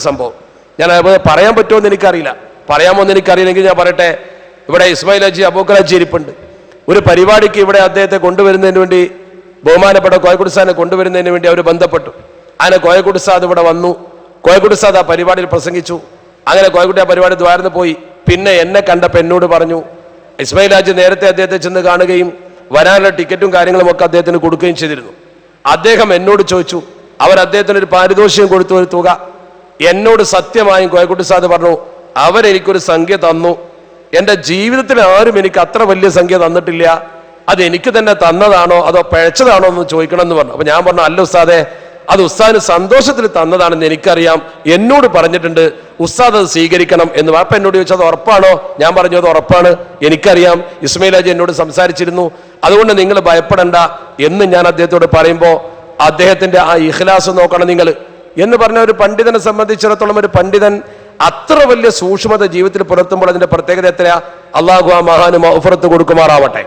സംഭവം. ഞാൻ പറയാൻ പറ്റുമോ എന്ന് എനിക്കറിയില്ല. പറയാമോ എന്ന് എനിക്കറിയില്ലെങ്കിൽ ഞാൻ പറയട്ടെ. ഇവിടെ ഇസ്മായിൽ ഹാജി അബൂബക്കർ ഹാജി ഇരിപ്പുണ്ട്. ഒരു പരിപാടിക്ക് ഇവിടെ അദ്ദേഹത്തെ കൊണ്ടുവരുന്നതിന് വേണ്ടി, ബഹുമാനപ്പെട്ട കോഴിക്കോട് ഉസ്താദിനെ കൊണ്ടുവരുന്നതിന് വേണ്ടി അവർ ബന്ധപ്പെട്ടു. അങ്ങനെ കോഴിക്കോട് ഉസ്താദ് ഇവിടെ വന്നു. കോഴിക്കോട് ഉസ്താദ് ആ പരിപാടിയിൽ പ്രസംഗിച്ചു. അങ്ങനെ കോഴിക്കോട് ആ പരിപാടി ദ്വാരന്ന് പോയി. പിന്നെ എന്നെ കണ്ടപ്പോൾ എന്നോട് പറഞ്ഞു, ഇസ്മായിൽ ഹാജി നേരത്തെ അദ്ദേഹത്തെ ചെന്ന് കാണുകയും വരാനുള്ള ടിക്കറ്റും കാര്യങ്ങളും ഒക്കെ അദ്ദേഹത്തിന് കൊടുക്കുകയും ചെയ്തിരുന്നു. അദ്ദേഹം എന്നോട് ചോദിച്ചു, അദ്ദേഹത്തിന് ഒരു പാരിതോഷികം കൊടുത്തു, ഒരു തുക. എന്നോട് സത്യമായും കോഴിക്കോട് ഉസ്താദ് പറഞ്ഞു, അവരെനിക്കൊരു സംഖ്യ തന്നു. എൻ്റെ ജീവിതത്തിൽ ആരും എനിക്ക് അത്ര വലിയ സംഖ്യ തന്നിട്ടില്ല. അത് എനിക്ക് തന്നെ തന്നതാണോ അതോ പിഴച്ചതാണോ എന്ന് ചോദിക്കണം എന്ന് പറഞ്ഞു. അപ്പൊ ഞാൻ പറഞ്ഞു, അല്ല ഉസ്താദെ, അത് ഉസ്താദിന് സന്തോഷത്തിൽ തന്നതാണെന്ന് എനിക്കറിയാം. എന്നോട് പറഞ്ഞിട്ടുണ്ട് ഉസ്താദ് അത് സ്വീകരിക്കണം എന്ന്. അപ്പൊ എന്നോട് ചോദിച്ചത് ഉറപ്പാണോ? ഞാൻ പറഞ്ഞു, അത് ഉറപ്പാണ്, എനിക്കറിയാം. ഇസ്മായിൽ ഹാജി എന്നോട് സംസാരിച്ചിരുന്നു, അതുകൊണ്ട് നിങ്ങൾ ഭയപ്പെടണ്ട എന്ന് ഞാൻ അദ്ദേഹത്തോട് പറയുമ്പോൾ അദ്ദേഹത്തിന്റെ ആ ഇഖ്ലാസ് നോക്കണം നിങ്ങൾ എന്ന് പറഞ്ഞ ഒരു പണ്ഡിതനെ സംബന്ധിച്ചിടത്തോളം, ഒരു പണ്ഡിതൻ അത്ര വലിയ സൂക്ഷ്മത ജീവിതത്തിൽ പുലർത്തുമ്പോൾ അതിന്റെ പ്രത്യേകത എത്രയാ? അള്ളാഹു ആ മഹാന് മഗ്ഫിറത്ത് കൊടുക്കുമാറാവട്ടെ.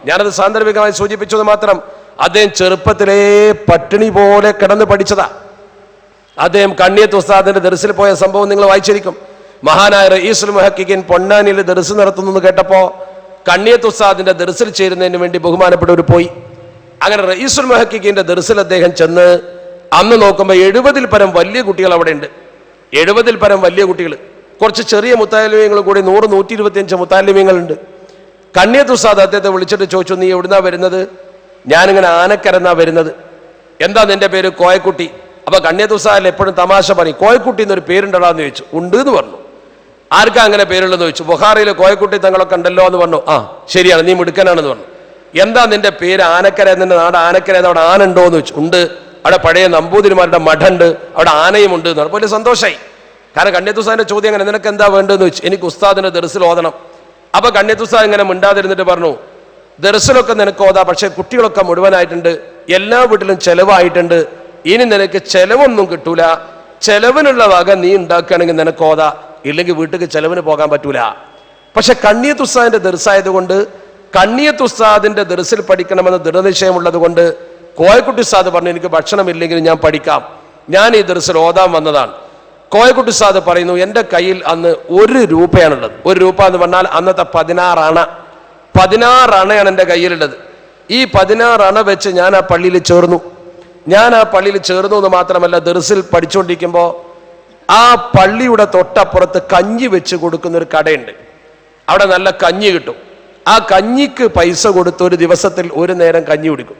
ഞാനത് സാന്ദർഭികമായി സൂചിപ്പിച്ചത് മാത്രം. അദ്ദേഹം ചെറുപ്പത്തിലേ പട്ടിണി പോലെ കിടന്ന് പഠിച്ചതാ. അദ്ദേഹം കണ്ണിയത്ത് ഉസ്താദിന്റെ ദർസിൽ പോയ സംഭവം നിങ്ങൾ വായിച്ചിരിക്കും. മഹാനായ റഈസുൽ മുഹഖിഖീൻ പൊന്നാനിയിൽ ദർസ് നടത്തുന്നു കേട്ടപ്പോ കണ്ണിയത്ത് ഉസ്താദിന്റെ ദർസിൽ ചേരുന്നതിന് വേണ്ടി ബഹുമാനപ്പെട്ടവർ പോയി. അങ്ങനെ റഈസുൽ മുഹഖിഖീന്റെ ദർസിൽ അദ്ദേഹം ചെന്ന് അന്ന് നോക്കുമ്പോൾ 70-ൽ പരം വലിയ കുട്ടികൾ അവിടെ ഉണ്ട്. 70-ൽ പരം വലിയ കുട്ടികൾ, കുറച്ച് ചെറിയ മുത്താലിമ്യങ്ങൾ കൂടി 100-125 മുത്താലിമ്യങ്ങളുണ്ട്. കണ്ണിയത്ത് ഉസ്താദ് അദ്ദേഹത്തെ വിളിച്ചിട്ട് ചോദിച്ചു, നീ എവിടുന്നാ വരുന്നത്? ഞാനിങ്ങനെ ആനക്കരന്നാ വരുന്നത്. എന്താ നിന്റെ പേര്? കോയക്കുട്ടി. അപ്പൊ കണ്ണിയത്ത് ഉസ്താദ് എപ്പോഴും തമാശ പറയും, കോയക്കുട്ടി എന്നൊരു പേരുണ്ടടാന്ന് ചോദിച്ചു. ഉണ്ട് എന്ന് പറഞ്ഞു. ആർക്കാ അങ്ങനെ പേരുള്ളതെന്ന് ചോദിച്ചു. ബുഖാറിയിലെ കോയക്കുട്ടി തങ്ങളൊക്കെ ഉണ്ടല്ലോ എന്ന് പറഞ്ഞു. ആ ശരിയാണ്, നീ മിടുക്കനാണെന്ന് പറഞ്ഞു. എന്താ നിന്റെ പേര്? ആനക്കര, നിന്റെ നാട് ആനക്കര, അവിടെ ആനുണ്ടോ എന്ന് ചോദിച്ചു. ഉണ്ട്, അവിടെ പഴയ നമ്പൂതിരിമാരുടെ മഠമുണ്ട്, അവിടെ ആനയും ഉണ്ട് എന്ന് പറഞ്ഞു. വലിയ സന്തോഷമായി. കാരണം കണ്ണിയത്ത് ഉസ്താദിന്റെ ചോദ്യം അങ്ങനെ, നിനക്ക് എന്താ വേണ്ടതെന്ന് ചോദിച്ചു. എനിക്ക് ഉസ്താദിന്റെ ദർസിൽ ഓതണം. അപ്പൊ കണ്ണിയത്ത് ഉസ്താദ് ഇങ്ങനെ മിണ്ടാതിരുന്നിട്ട് പറഞ്ഞു, ദർസിലൊക്കെ നിനക്ക് ഓതാ, പക്ഷെ കുട്ടികളൊക്കെ മുഴുവനായിട്ടുണ്ട്, എല്ലാ വീട്ടിലും ചെലവായിട്ടുണ്ട്, ഇനി നിനക്ക് ചെലവൊന്നും കിട്ടൂല. ചെലവിനുള്ള വക നീ ഉണ്ടാക്കുകയാണെങ്കിൽ നിനക്ക് ഓതാ, ഇല്ലെങ്കിൽ വീട്ടിലേക്ക് ചെലവിന് പോകാൻ പറ്റൂല. പക്ഷെ കണ്ണിയത്ത് ഉസ്താദിന്റെ ദർസായതുകൊണ്ട്, കണ്ണിയത്ത് ഉസ്താദിന്റെ ദർസിൽ പഠിക്കണമെന്ന് ദൃഢനിശ്ചയമുള്ളത് കൊണ്ട് കോയക്കുട്ടി ഉസ്താദ് പറഞ്ഞു, എനിക്ക് ഭക്ഷണമില്ലെങ്കിൽ ഞാൻ പഠിക്കാം, ഞാൻ ഈ ദർസിൽ ഓതാൻ വന്നതാണ്. കോയക്കുട്ടി ഉസ്താദ് പറയുന്നു, എൻ്റെ കയ്യിൽ അന്ന് 1 രൂപയാണുള്ളത്. 1 രൂപ എന്ന് പറഞ്ഞാൽ അന്നത്തെ 16 അണ. 16 അണയാണ് എൻ്റെ കയ്യിലുള്ളത്. ഈ 16 അണ വെച്ച് ഞാൻ ആ പള്ളിയിൽ ചേർന്നു. എന്ന് മാത്രമല്ല, ദർസിൽ പഠിച്ചുകൊണ്ടിരിക്കുമ്പോൾ ആ പള്ളിയുടെ തൊട്ടപ്പുറത്ത് കഞ്ഞി വെച്ച് കൊടുക്കുന്ന ഒരു കടയുണ്ട്. അവിടെ നല്ല കഞ്ഞി കിട്ടും. ആ കഞ്ഞിക്ക് പൈസ കൊടുത്ത് ഒരു ദിവസത്തിൽ 1 നേരം കഞ്ഞി കുടിക്കും.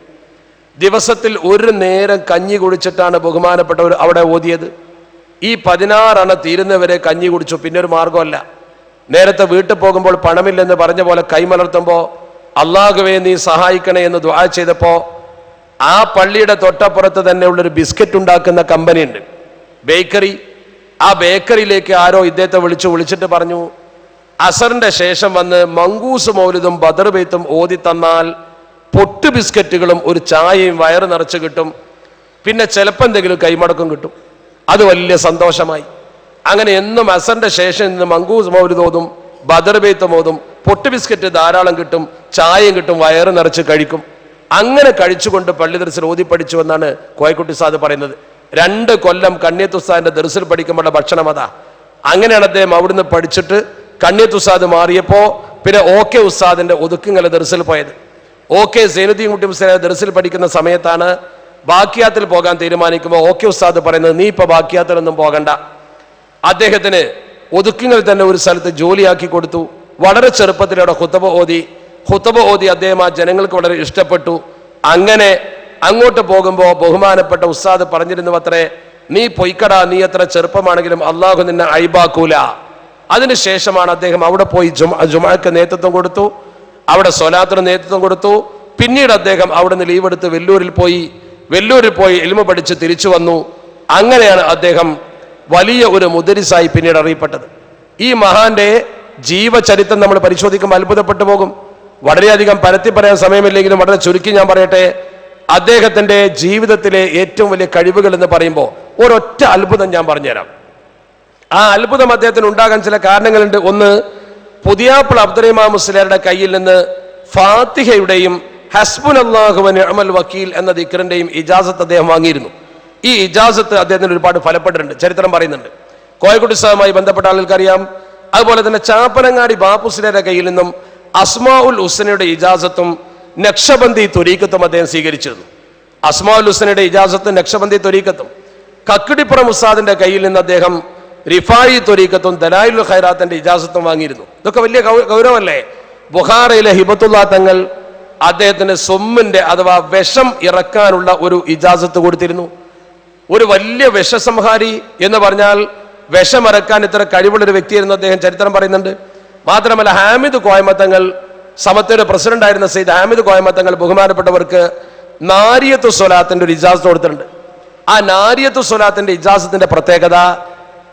ദിവസത്തിൽ 1 നേരം കഞ്ഞി കുടിച്ചിട്ടാണ് ബഹുമാനപ്പെട്ടവർ അവിടെ ഓതിയത്. ഈ 16 അണ തീരുന്നവരെ കഞ്ഞി കുടിച്ചു. പിന്നെ ഒരു മാർഗമല്ല. നേരത്തെ വീട്ടിൽ പോകുമ്പോൾ പണമില്ലെന്ന് പറഞ്ഞ പോലെ കൈമലർത്തുമ്പോൾ അള്ളാഹുവേ നീ സഹായിക്കണേ എന്ന് ദുആ ചെയ്തപ്പോൾ ആ പള്ളിയുടെ തൊട്ടപ്പുറത്ത് തന്നെ ഉള്ളൊരു ബിസ്ക്കറ്റ് ഉണ്ടാക്കുന്ന കമ്പനി ഉണ്ട്, ബേക്കറി. ആ ബേക്കറിയിലേക്ക് ആരോ ഇദ്ദേഹത്തെ വിളിച്ചിട്ട് പറഞ്ഞു, അസറിന്റെ ശേഷം വന്ന് മങ്കൂസ് മൗലിദും ബദർ ബെയ്ത്തും ഓതി തന്നാൽ പൊട്ട് ബിസ്ക്കറ്റുകളും ഒരു ചായയും വയറ് നിറച്ച് കിട്ടും, പിന്നെ ചിലപ്പോൾ എന്തെങ്കിലും കൈമടക്കം കിട്ടും. അത് വലിയ സന്തോഷമായി. അങ്ങനെ എന്നും അസറിന്റെ ശേഷം ഇന്ന് മങ്കൂസ് മൗലിദ് ഓതും, ബദർ ബെയ്ത്തും ഓതും, പൊട്ട് ബിസ്ക്കറ്റ് ധാരാളം കിട്ടും, ചായയും കിട്ടും, വയറ് നിറച്ച് കഴിക്കും. അങ്ങനെ കഴിച്ചുകൊണ്ട് പള്ളി ദർസിൽ ഓതി പഠിച്ചു എന്നാണ് കോയക്കുട്ടി ഉസ്താദ് പറയുന്നത്. 2 കൊല്ലം കണ്ണിയത്ത് ഉസ്താദിന്റെ ദർസിൽ പഠിക്കുമ്പോൾ ഭക്ഷണം അതാ. അങ്ങനെയാണ് അദ്ദേഹം അവിടുന്ന് പഠിച്ചിട്ട് കണ്ണിയത്ത് ഉസ്താദ് മാറിയപ്പോ പിന്നെ OK ഉസ്താദിന്റെ ഒതുക്കുങ്ങല ദർസിൽ പോയത്. OK സൈനുദ്ദീൻ കുട്ടി ഉസ്താദ് ദർസിൽ പഠിക്കുന്ന സമയത്താണ് ബാക്കിയാത്തിൽ പോകാൻ തീരുമാനിക്കുമ്പോൾ OK ഉസ്താദ് പറയുന്നത്, നീ ഇപ്പൊ ബാക്കിയാത്തിലൊന്നും പോകണ്ട. അദ്ദേഹത്തിന് ഒതുക്കുങ്ങൽ തന്നെ ഒരു സ്ഥലത്ത് ജോലിയാക്കി കൊടുത്തു. വളരെ ചെറുപ്പത്തിൽ അവിടെ ഖുത്ബ ഓതി അദ്ദേഹം ആ ജനങ്ങൾക്ക് വളരെ ഇഷ്ടപ്പെട്ടു. അങ്ങനെ അങ്ങോട്ട് പോകുമ്പോൾ ബഹുമാനപ്പെട്ട ഉസ്താദ് പറഞ്ഞിരുന്നു അത്രേ, നീ പൊയ്ക്കടാ, നീ എത്ര ചെറുപ്പമാണെങ്കിലും അള്ളാഹു നിന്നെ അയ്ബാക്കൂല. അതിനുശേഷമാണ് അദ്ദേഹം അവിടെ പോയി ജുമാക്ക് നേതൃത്വം കൊടുത്തു, അവിടെ സ്വലാത്തിന് നേതൃത്വം കൊടുത്തു. പിന്നീട് അദ്ദേഹം അവിടെ നിന്ന് ലീവ് എടുത്ത് വെല്ലൂരിൽ പോയി ഇൽമ പഠിച്ച് തിരിച്ചു വന്നു. അങ്ങനെയാണ് അദ്ദേഹം വലിയ ഒരു മുദരിസായി പിന്നീട് അറിയപ്പെട്ടത്. ഈ മഹാന്റെ ജീവചരിത്രം നമ്മൾ പരിശോധിക്കുമ്പോൾ അത്ഭുതപ്പെട്ടു പോകും. വളരെയധികം പരത്തി പറയാൻ സമയമില്ലെങ്കിലും വളരെ ചുരുക്കി ഞാൻ പറയട്ടെ. അദ്ദേഹത്തിന്റെ ജീവിതത്തിലെ ഏറ്റവും വലിയ കഴിവുകൾ എന്ന് പറയുമ്പോൾ ഒരൊറ്റ അത്ഭുതം ഞാൻ പറഞ്ഞുതരാം. ആ അത്ഭുതം അദ്ദേഹത്തിന് ഉണ്ടാകാൻ ചില കാരണങ്ങളുണ്ട്. ഒന്ന്, പുതിയാപ്പിള അബ്ദുറഹിമാൻ മുസ്ലിയാരുടെ കയ്യിൽ നിന്ന് ഫാത്തിഹയുടെയും ഹസ്ബുനല്ലാഹു വ നിഅമൽ വക്കീൽ എന്ന ദിക്റിന്റെയും ഇജാസത്ത് അദ്ദേഹം വാങ്ങിയിരുന്നു. ഈ ഇജാസത്ത് അദ്ദേഹത്തിന് ഒരുപാട് ഫലപ്പെട്ടിട്ടുണ്ട്, ചരിത്രം പറയുന്നുണ്ട്. കോയക്കുട്ടി സാഹുമായി ബന്ധപ്പെട്ട ആളുകൾക്കറിയാം. അതുപോലെ തന്നെ ചാപ്പനങ്ങാടി ബാപ്പുസ്ലിയാരുടെ കയ്യിൽ നിന്നും അസ്മാഉൽ ഹുസ്നയുടെ ഇജാസത്തും നക്ഷബന്ദി ത്വരീഖത്തും അദ്ദേഹം സ്വീകരിച്ചിരുന്നു. അസ്മാഉൽ ഹുസ്നയുടെ ഇജാസത്തും നക്ഷബന്ദി ത്വരീഖത്തും. കക്കിടിപ്പുറം ഉസ്താദിന്റെ കയ്യിൽ നിന്ന് അദ്ദേഹം റിഫായി ത്വരീഖത്തും ദലായിലുൽ ഖൈറാത്തിന്റെ ഇജാസത്തും വാങ്ങിയിരുന്നു. ഇതൊക്കെ വലിയ ഗൗരവമല്ലേ? ബുഖാറയിലെ ഹിബത്തുല്ലാ തങ്ങൾ അദ്ദേഹത്തിന് സൊമ്മിന്റെ അഥവാ വിഷം ഇറക്കാനുള്ള ഒരു ഇജാസത്ത് കൊടുത്തിരുന്നു. ഒരു വലിയ വിഷസംഹാരി എന്ന് പറഞ്ഞാൽ വിഷമിറക്കാൻ ഇത്ര കഴിവുള്ളൊരു വ്യക്തിയായിരുന്നു അദ്ദേഹം, ചരിത്രം പറയുന്നുണ്ട്. മാത്രമല്ല ഹാമിദ് കോയമത്തങ്ങൾ, സമത്തയുടെ പ്രസിഡന്റ് ആയിരുന്ന സെയ്ദ് ഹാമിദ് കോയമത്തങ്ങൾ ബഹുമാനപ്പെട്ടവർക്ക് നാരിയത്തു സ്വലാത്തിന്റെ ഒരു ഇജാസത്ത് കൊടുത്തിട്ടുണ്ട്. ആ നാരിയത്തു സ്വലാത്തിന്റെ ഇജാസത്തിന്റെ പ്രത്യേകത,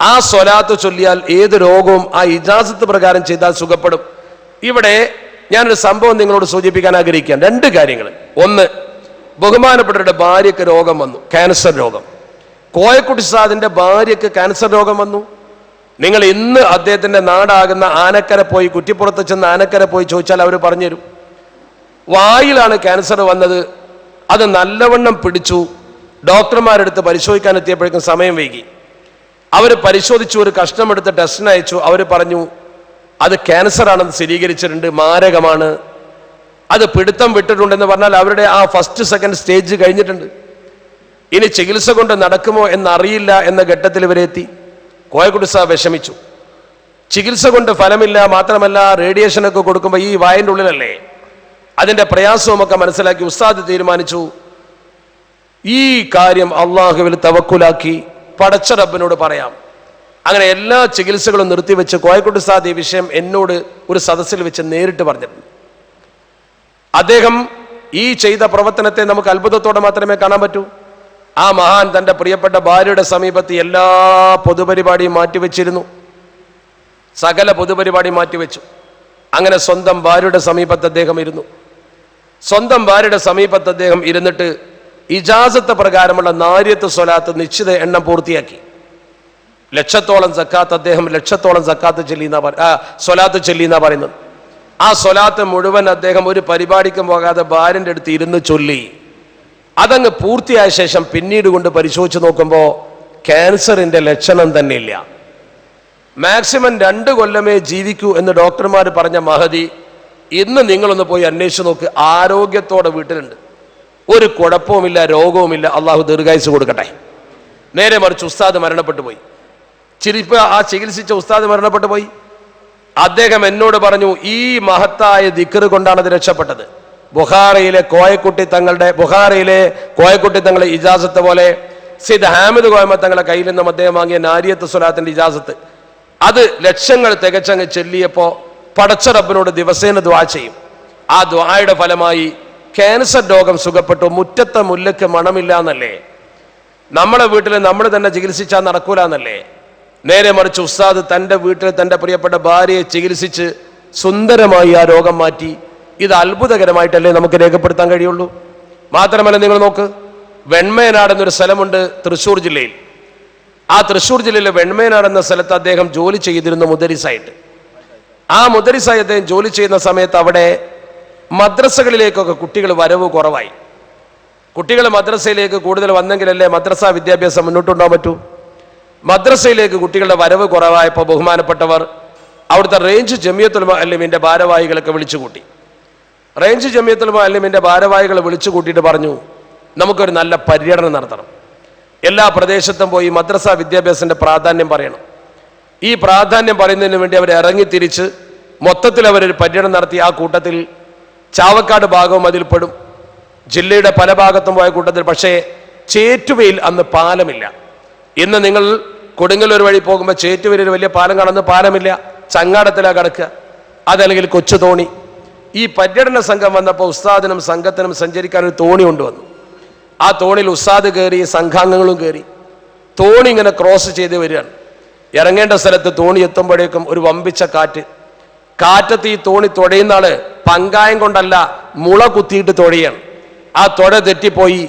ആ സ്വലാത്ത് ചൊല്ലിയാൽ ഏത് രോഗവും ആ ഇജാസത്ത് പ്രകാരം ചെയ്താൽ സുഖപ്പെടും. ഇവിടെ ഞാനൊരു സംഭവം നിങ്ങളോട് സൂചിപ്പിക്കാൻ ആഗ്രഹിക്കുകയാണ്. രണ്ട് കാര്യങ്ങൾ. ഒന്ന്, ബഹുമാനപ്പെട്ടവരുടെ ഭാര്യയ്ക്ക് രോഗം വന്നു, ക്യാൻസർ രോഗം. കോയക്കുട്ടി സാദിന്റെ ഭാര്യയ്ക്ക് ക്യാൻസർ രോഗം വന്നു. നിങ്ങൾ ഇന്ന് അദ്ദേഹത്തിന്റെ നാടാകുന്ന ആനക്കര പോയി, കുറ്റിപ്പുറത്ത് ചെന്ന് ആനക്കര പോയി ചോദിച്ചാൽ അവർ പറഞ്ഞുതരും. വായിലാണ് ക്യാൻസർ വന്നത്. അത് നല്ലവണ്ണം പിടിച്ചു. ഡോക്ടർമാരെടുത്ത് പരിശോധിക്കാൻ എത്തിയപ്പോഴേക്കും സമയം വൈകി. അവർ പരിശോധിച്ചു, ഒരു കഷ്ണമെടുത്ത് ടെസ്റ്റിന് അയച്ചു. അവർ പറഞ്ഞു അത് ക്യാൻസർ ആണെന്ന് സ്ഥിരീകരിച്ചിട്ടുണ്ട്, മാരകമാണ്, അത് പിടുത്തം വിട്ടിട്ടുണ്ടെന്ന് പറഞ്ഞാൽ അവരുടെ ആ ഫസ്റ്റ് സെക്കൻഡ് സ്റ്റേജ് കഴിഞ്ഞിട്ടുണ്ട്. ഇനി ചികിത്സ കൊണ്ട് നടക്കുമോ എന്നറിയില്ല എന്ന ഘട്ടത്തിൽ ഇവരെ എത്തി. കോയക്കുട്ടി സാഹ് വിഷമിച്ചു. ചികിത്സ കൊണ്ട് ഫലമില്ല, മാത്രമല്ല റേഡിയേഷനൊക്കെ കൊടുക്കുമ്പോൾ ഈ വായൻ്റെ ഉള്ളിലല്ലേ, അതിൻ്റെ പ്രയാസവുമൊക്കെ മനസ്സിലാക്കി ഉസ്താദ് തീരുമാനിച്ചു ഈ കാര്യം അള്ളാഹുവിൽ തവക്കുലാക്കി പടച്ച റബ്ബിനോട് പറയാം. അങ്ങനെ എല്ലാ ചികിത്സകളും നിർത്തിവെച്ച് കോയക്കുട്ടി സാദ് ഈ വിഷയം എന്നോട് ഒരു സദസ്സിൽ വെച്ച് നേരിട്ട് പറഞ്ഞിട്ടുണ്ട്. അദ്ദേഹം ഈ ചെയ്ത പ്രവർത്തനത്തെ നമുക്ക് അത്ഭുതത്തോടെ മാത്രമേ കാണാൻ പറ്റൂ. ആ മഹാൻ തൻ്റെ പ്രിയപ്പെട്ട ഭാര്യയുടെ സമീപത്ത് എല്ലാ പൊതുപരിപാടിയും മാറ്റിവെച്ചിരുന്നു, സകല പൊതുപരിപാടിയും മാറ്റിവെച്ചു. അങ്ങനെ സ്വന്തം ഭാര്യയുടെ സമീപത്ത് അദ്ദേഹം ഇരുന്നു. സ്വന്തം ഭാര്യയുടെ സമീപത്ത് അദ്ദേഹം ഇരുന്നിട്ട് ഇജാസത്ത് പ്രകാരമുള്ള നാരിയത്ത് സ്വലാത്ത് നിശ്ചിത എണ്ണം പൂർത്തിയാക്കി. ലക്ഷത്തോളം സക്കാത്ത് അദ്ദേഹം ലക്ഷത്തോളം സക്കാത്ത് സ്വലാത്ത് ചൊല്ലിയെന്നാ പറയുന്നത്. ആ സ്വലാത്ത് മുഴുവൻ അദ്ദേഹം ഒരു പരിപാടിക്കും പോകാതെ ഭാര്യൻ്റെ അടുത്ത് ഇരുന്ന് ചൊല്ലി. അതങ്ങ് പൂർത്തിയായ ശേഷം പിന്നീട് കൊണ്ട് പരിശോധിച്ച് നോക്കുമ്പോൾ ക്യാൻസറിന്റെ ലക്ഷണം തന്നെ ഇല്ല. മാക്സിമം 2 കൊല്ലമേ ജീവിക്കൂ എന്ന് ഡോക്ടർമാർ പറഞ്ഞ മഹദി ഇന്ന് നിങ്ങളൊന്ന് പോയി അന്വേഷിച്ച് നോക്ക്, ആരോഗ്യത്തോടെ വീട്ടിലുണ്ട്, ഒരു കുഴപ്പവുമില്ല, രോഗവുമില്ല. അള്ളാഹു ദീർഘായുസ് കൊടുക്കട്ടെ. നേരെ മറിച്ച് ഉസ്താദ് മരണപ്പെട്ടു പോയി. ആ ചികിത്സിച്ച ഉസ്താദ് മരണപ്പെട്ടു പോയി. അദ്ദേഹം എന്നോട് പറഞ്ഞു ഈ മഹത്തായ ദിക്ർ കൊണ്ടാണ് അത് രക്ഷപ്പെട്ടത്. ബുഖാറയിലെ കോയക്കുട്ടി തങ്ങളെ ഇജാസത്ത് പോലെ സെയ്ദ് ഹാമിദ് കോയമ തങ്ങളെ കയ്യിൽ നിന്നും അദ്ദേഹം വാങ്ങിയ നാരിയത്ത് സ്വലാത്തിന്റെ ഇജാസത്ത്, അത് ലക്ഷങ്ങൾ തികച്ചങ്ങ് ചൊല്ലിയപ്പോൾ പടച്ച റബ്ബിനോട് ദിവസേന ദുആ ചെയ്യും. ആ ദുആയുടെ ഫലമായി ക്യാൻസർ രോഗം സുഖപ്പെട്ടു. മുറ്റത്തെ മുല്ലയ്ക്ക് മണമില്ല എന്നല്ലേ, നമ്മളെ വീട്ടിൽ നമ്മൾ തന്നെ ചികിത്സിച്ചാൽ നടക്കൂല എന്നല്ലേ. നേരെ മറിച്ച് ഉസ്താദ് തൻ്റെ വീട്ടിൽ തൻ്റെ പ്രിയപ്പെട്ട ഭാര്യയെ ചികിത്സിച്ച് സുന്ദരമായി ആ രോഗം മാറ്റി. ഇത് അത്ഭുതകരമായിട്ടല്ലേ നമുക്ക് രേഖപ്പെടുത്താൻ കഴിയുള്ളൂ. മാത്രമല്ല നിങ്ങൾ നോക്ക്, വെണ്മയനാട് എന്നൊരു സ്ഥലമുണ്ട് തൃശ്ശൂർ ജില്ലയിൽ. ആ തൃശ്ശൂർ ജില്ലയിലെ വെണ്മയനാട് എന്ന സ്ഥലത്ത് അദ്ദേഹം ജോലി ചെയ്തിരുന്നു മുദരിസായിട്ട്. ആ മുദരിസായി അദ്ദേഹം ജോലി ചെയ്യുന്ന സമയത്ത് അവിടെ മദ്രസകളിലേക്കൊക്കെ കുട്ടികൾ വരവ് കുറവായി. കുട്ടികൾ മദ്രസയിലേക്ക് കൂടുതൽ വന്നെങ്കിലല്ലേ മദ്രസ വിദ്യാഭ്യാസം മുന്നോട്ടുണ്ടാകാൻ പറ്റൂ. മദ്രസയിലേക്ക് കുട്ടികളുടെ വരവ് കുറവായപ്പോൾ ബഹുമാനപ്പെട്ടവർ അവിടുത്തെ റേഞ്ച് ജമിയത്തുൽ മുഅല്ലിമീന്റെ ഭാരവാഹികളൊക്കെ വിളിച്ചുകൂട്ടി. റേഞ്ച് ജമിയത്തുൽ മുഅല്ലിമീന്റെ ഭാരവാഹികളെ വിളിച്ചു കൂട്ടിയിട്ട് പറഞ്ഞു നമുക്കൊരു നല്ല പര്യടനം നടത്തണം, എല്ലാ പ്രദേശത്തും പോയി മദ്രസ വിദ്യാഭ്യാസത്തിന്റെ പ്രാധാന്യം പറയണം. ഈ പ്രാധാന്യം പറയുന്നതിന് വേണ്ടി അവർ ഇറങ്ങിത്തിരിച്ച് മൊത്തത്തിൽ അവരൊരു പര്യടനം നടത്തി. ആ കൂട്ടത്തിൽ ചാവക്കാട് ഭാഗവും അതിൽപ്പെടും, ജില്ലയുടെ പല ഭാഗത്തും പോയ കൂട്ടത്തിൽ. പക്ഷേ ചേറ്റുവയിൽ അന്ന് പാലമില്ല. ഇന്ന് നിങ്ങൾ കൊടുങ്ങല്ലൂർ വഴി പോകുമ്പോൾ ചേറ്റുവയിൽ ഒരു വലിയ പാലം കാണുന്ന പാലമില്ല, ചങ്ങാടത്തിലാണ് കിടക്കുക, അതല്ലെങ്കിൽ കൊച്ചു തോണി. ഈ പര്യടന സംഘം വന്നപ്പോൾ ഉസ്താദിനും സംഘത്തിനും സഞ്ചരിക്കാൻ ഒരു തോണി കൊണ്ടുവന്നു. ആ തോണിയിൽ ഉസ്താദ് കയറി, സംഘാംഗങ്ങളും കയറി. തോണി ഇങ്ങനെ ക്രോസ് ചെയ്ത് വരികയാണ്. ഇറങ്ങേണ്ട സ്ഥലത്ത് തോണി എത്തുമ്പോഴേക്കും ഒരു വമ്പിച്ച കാറ്റ്. കാറ്റത്ത് ഈ തോണി തുഴയുന്ന ആള് പങ്കായം കൊണ്ടല്ല, മുള കുത്തിയിട്ട് തുഴയാണ്. ആ തുഴ തെറ്റിപ്പോയി,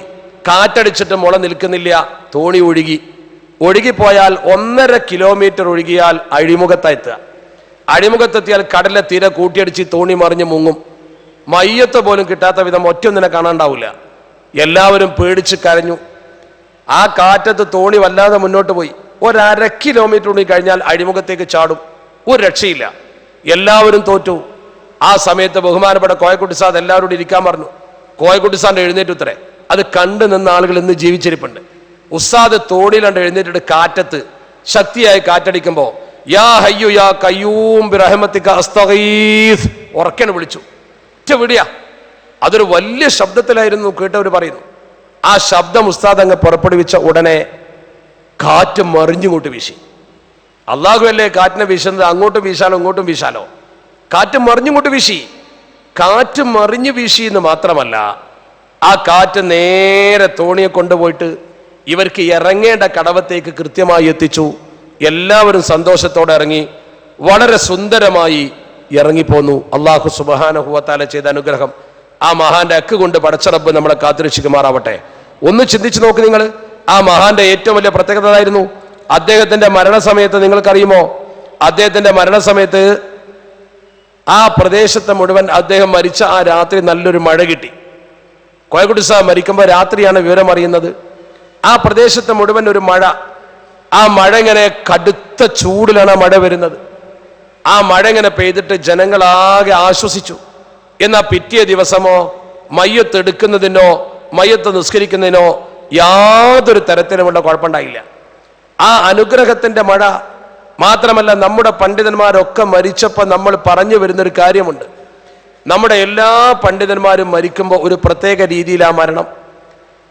കാറ്റടിച്ചിട്ട് മുള നിൽക്കുന്നില്ല, തോണി ഒഴുകിപ്പോയാൽ 1.5 കിലോമീറ്റർ ഒഴുകിയാൽ അഴിമുഖത്തെത്തുക. അഴിമുഖത്തെത്തിയാൽ കടലിലെ തീരെ കൂട്ടിയടിച്ച് തോണി മറിഞ്ഞ് മുങ്ങും. മയ്യത്ത് പോലും കിട്ടാത്ത വിധം ഒറ്റൊന്നിനെ കാണാണ്ടാവില്ല. എല്ലാവരും പേടിച്ച് കരഞ്ഞു. ആ കാറ്റത്ത് തോണി വല്ലാതെ മുന്നോട്ട് പോയി. 1.5 കിലോമീറ്റർ ഓടി കഴിഞ്ഞാൽ അഴിമുഖത്തേക്ക് ചാടും. ഒരു രക്ഷയില്ല, എല്ലാവരും തോറ്റു. ആ സമയത്ത് ബഹുമാനപ്പെട്ട കോയക്കുട്ടി സാദ് എല്ലാവരോടും ഇരിക്കാൻ പറഞ്ഞു. കോയക്കുട്ടി സാറിന്റെ എഴുന്നേറ്റ് ഉത്തരേ അത് കണ്ടു നിന്ന ആളുകൾ ഇന്ന് ജീവിച്ചിരിപ്പുണ്ട്. ഉസ്താദ് തോണിയിലാണ്ട് എഴുന്നേറ്റിട്ട് കാറ്റത്ത് ശക്തിയായി കാറ്റടിക്കുമ്പോ യാ ഹയ്യു യാ ഖയ്യൂം ബിറഹ്മതിക അസ്തഗീസ് ഉറക്കനെ വിളിച്ചു. വിടിയാ, അതൊരു വലിയ ശബ്ദത്തിലായിരുന്നു കേട്ടവർ പറയുന്നു. ആ ശബ്ദം ഉസ്താദ് അങ്ങ് പുറപ്പെടുവിച്ച ഉടനെ കാറ്റ് മറിഞ്ഞുകൊണ്ട് വീശി. അള്ളാഹു അല്ലേ കാറ്റിനെ വീശുന്നത്, അങ്ങോട്ടും വീശാലോ ഇങ്ങോട്ടും വീശാലോ. കാറ്റ് മറിഞ്ഞുകൊണ്ട് വീശി. കാറ്റ് മറിഞ്ഞു വീശി എന്ന് മാത്രമല്ല, ആ കാറ്റ് നേരെ തോണിയെ കൊണ്ടുപോയിട്ട് ഇവർക്ക് ഇറങ്ങേണ്ട കടവത്തേക്ക് കൃത്യമായി എത്തിച്ചു. എല്ലാവരും സന്തോഷത്തോടെ ഇറങ്ങി, വളരെ സുന്ദരമായി ഇറങ്ങിപ്പോന്നു. അള്ളാഹു സുബ്ഹാനഹു വ തആല ചെയ്ത അനുഗ്രഹം. ആ മഹാന്റെ അക്ക് കൊണ്ട് പടച്ച റബ്ബ് നമ്മളെ കാത്തുരക്ഷിക്കുമാറാവട്ടെ. ഒന്ന് ചിന്തിച്ചു നോക്ക് നിങ്ങൾ, ആ മഹാന്റെ ഏറ്റവും വലിയ പ്രത്യേകത ആയിരുന്നു അദ്ദേഹത്തിന്റെ മരണസമയത്ത്. നിങ്ങൾക്കറിയുമോ, അദ്ദേഹത്തിന്റെ മരണസമയത്ത് ആ പ്രദേശത്തെ മുഴുവൻ അദ്ദേഹം മരിച്ച ആ രാത്രി നല്ലൊരു മഴ കിട്ടി. കോയക്കുട്ടി സാഹബ് മരിക്കുമ്പോൾ രാത്രിയാണ് വിവരം അറിയുന്നത്. ആ പ്രദേശത്തെ മുഴുവൻ ഒരു മഴ. ആ മഴ ഇങ്ങനെ കടുത്ത ചൂടിലാണ് ആ മഴ വരുന്നത്. ആ മഴ ഇങ്ങനെ പെയ്തിട്ട് ജനങ്ങളാകെ ആശ്വസിച്ചു. എന്നാൽ പിറ്റേ ദിവസമോ മയ്യത്ത് എടുക്കുന്നതിനോ മയ്യത്ത് നിസ്കരിക്കുന്നതിനോ യാതൊരു തരത്തിലുമുള്ള കുഴപ്പമുണ്ടായില്ല. ആ അനുഗ്രഹത്തിന്റെ മഴ മാത്രമല്ല, നമ്മുടെ പണ്ഡിതന്മാരൊക്കെ മരിച്ചപ്പോൾ നമ്മൾ പറഞ്ഞു വരുന്നൊരു കാര്യമുണ്ട്. നമ്മുടെ എല്ലാ പണ്ഡിതന്മാരും മരിക്കുമ്പോൾ ഒരു പ്രത്യേക രീതിയിലാ മരണം.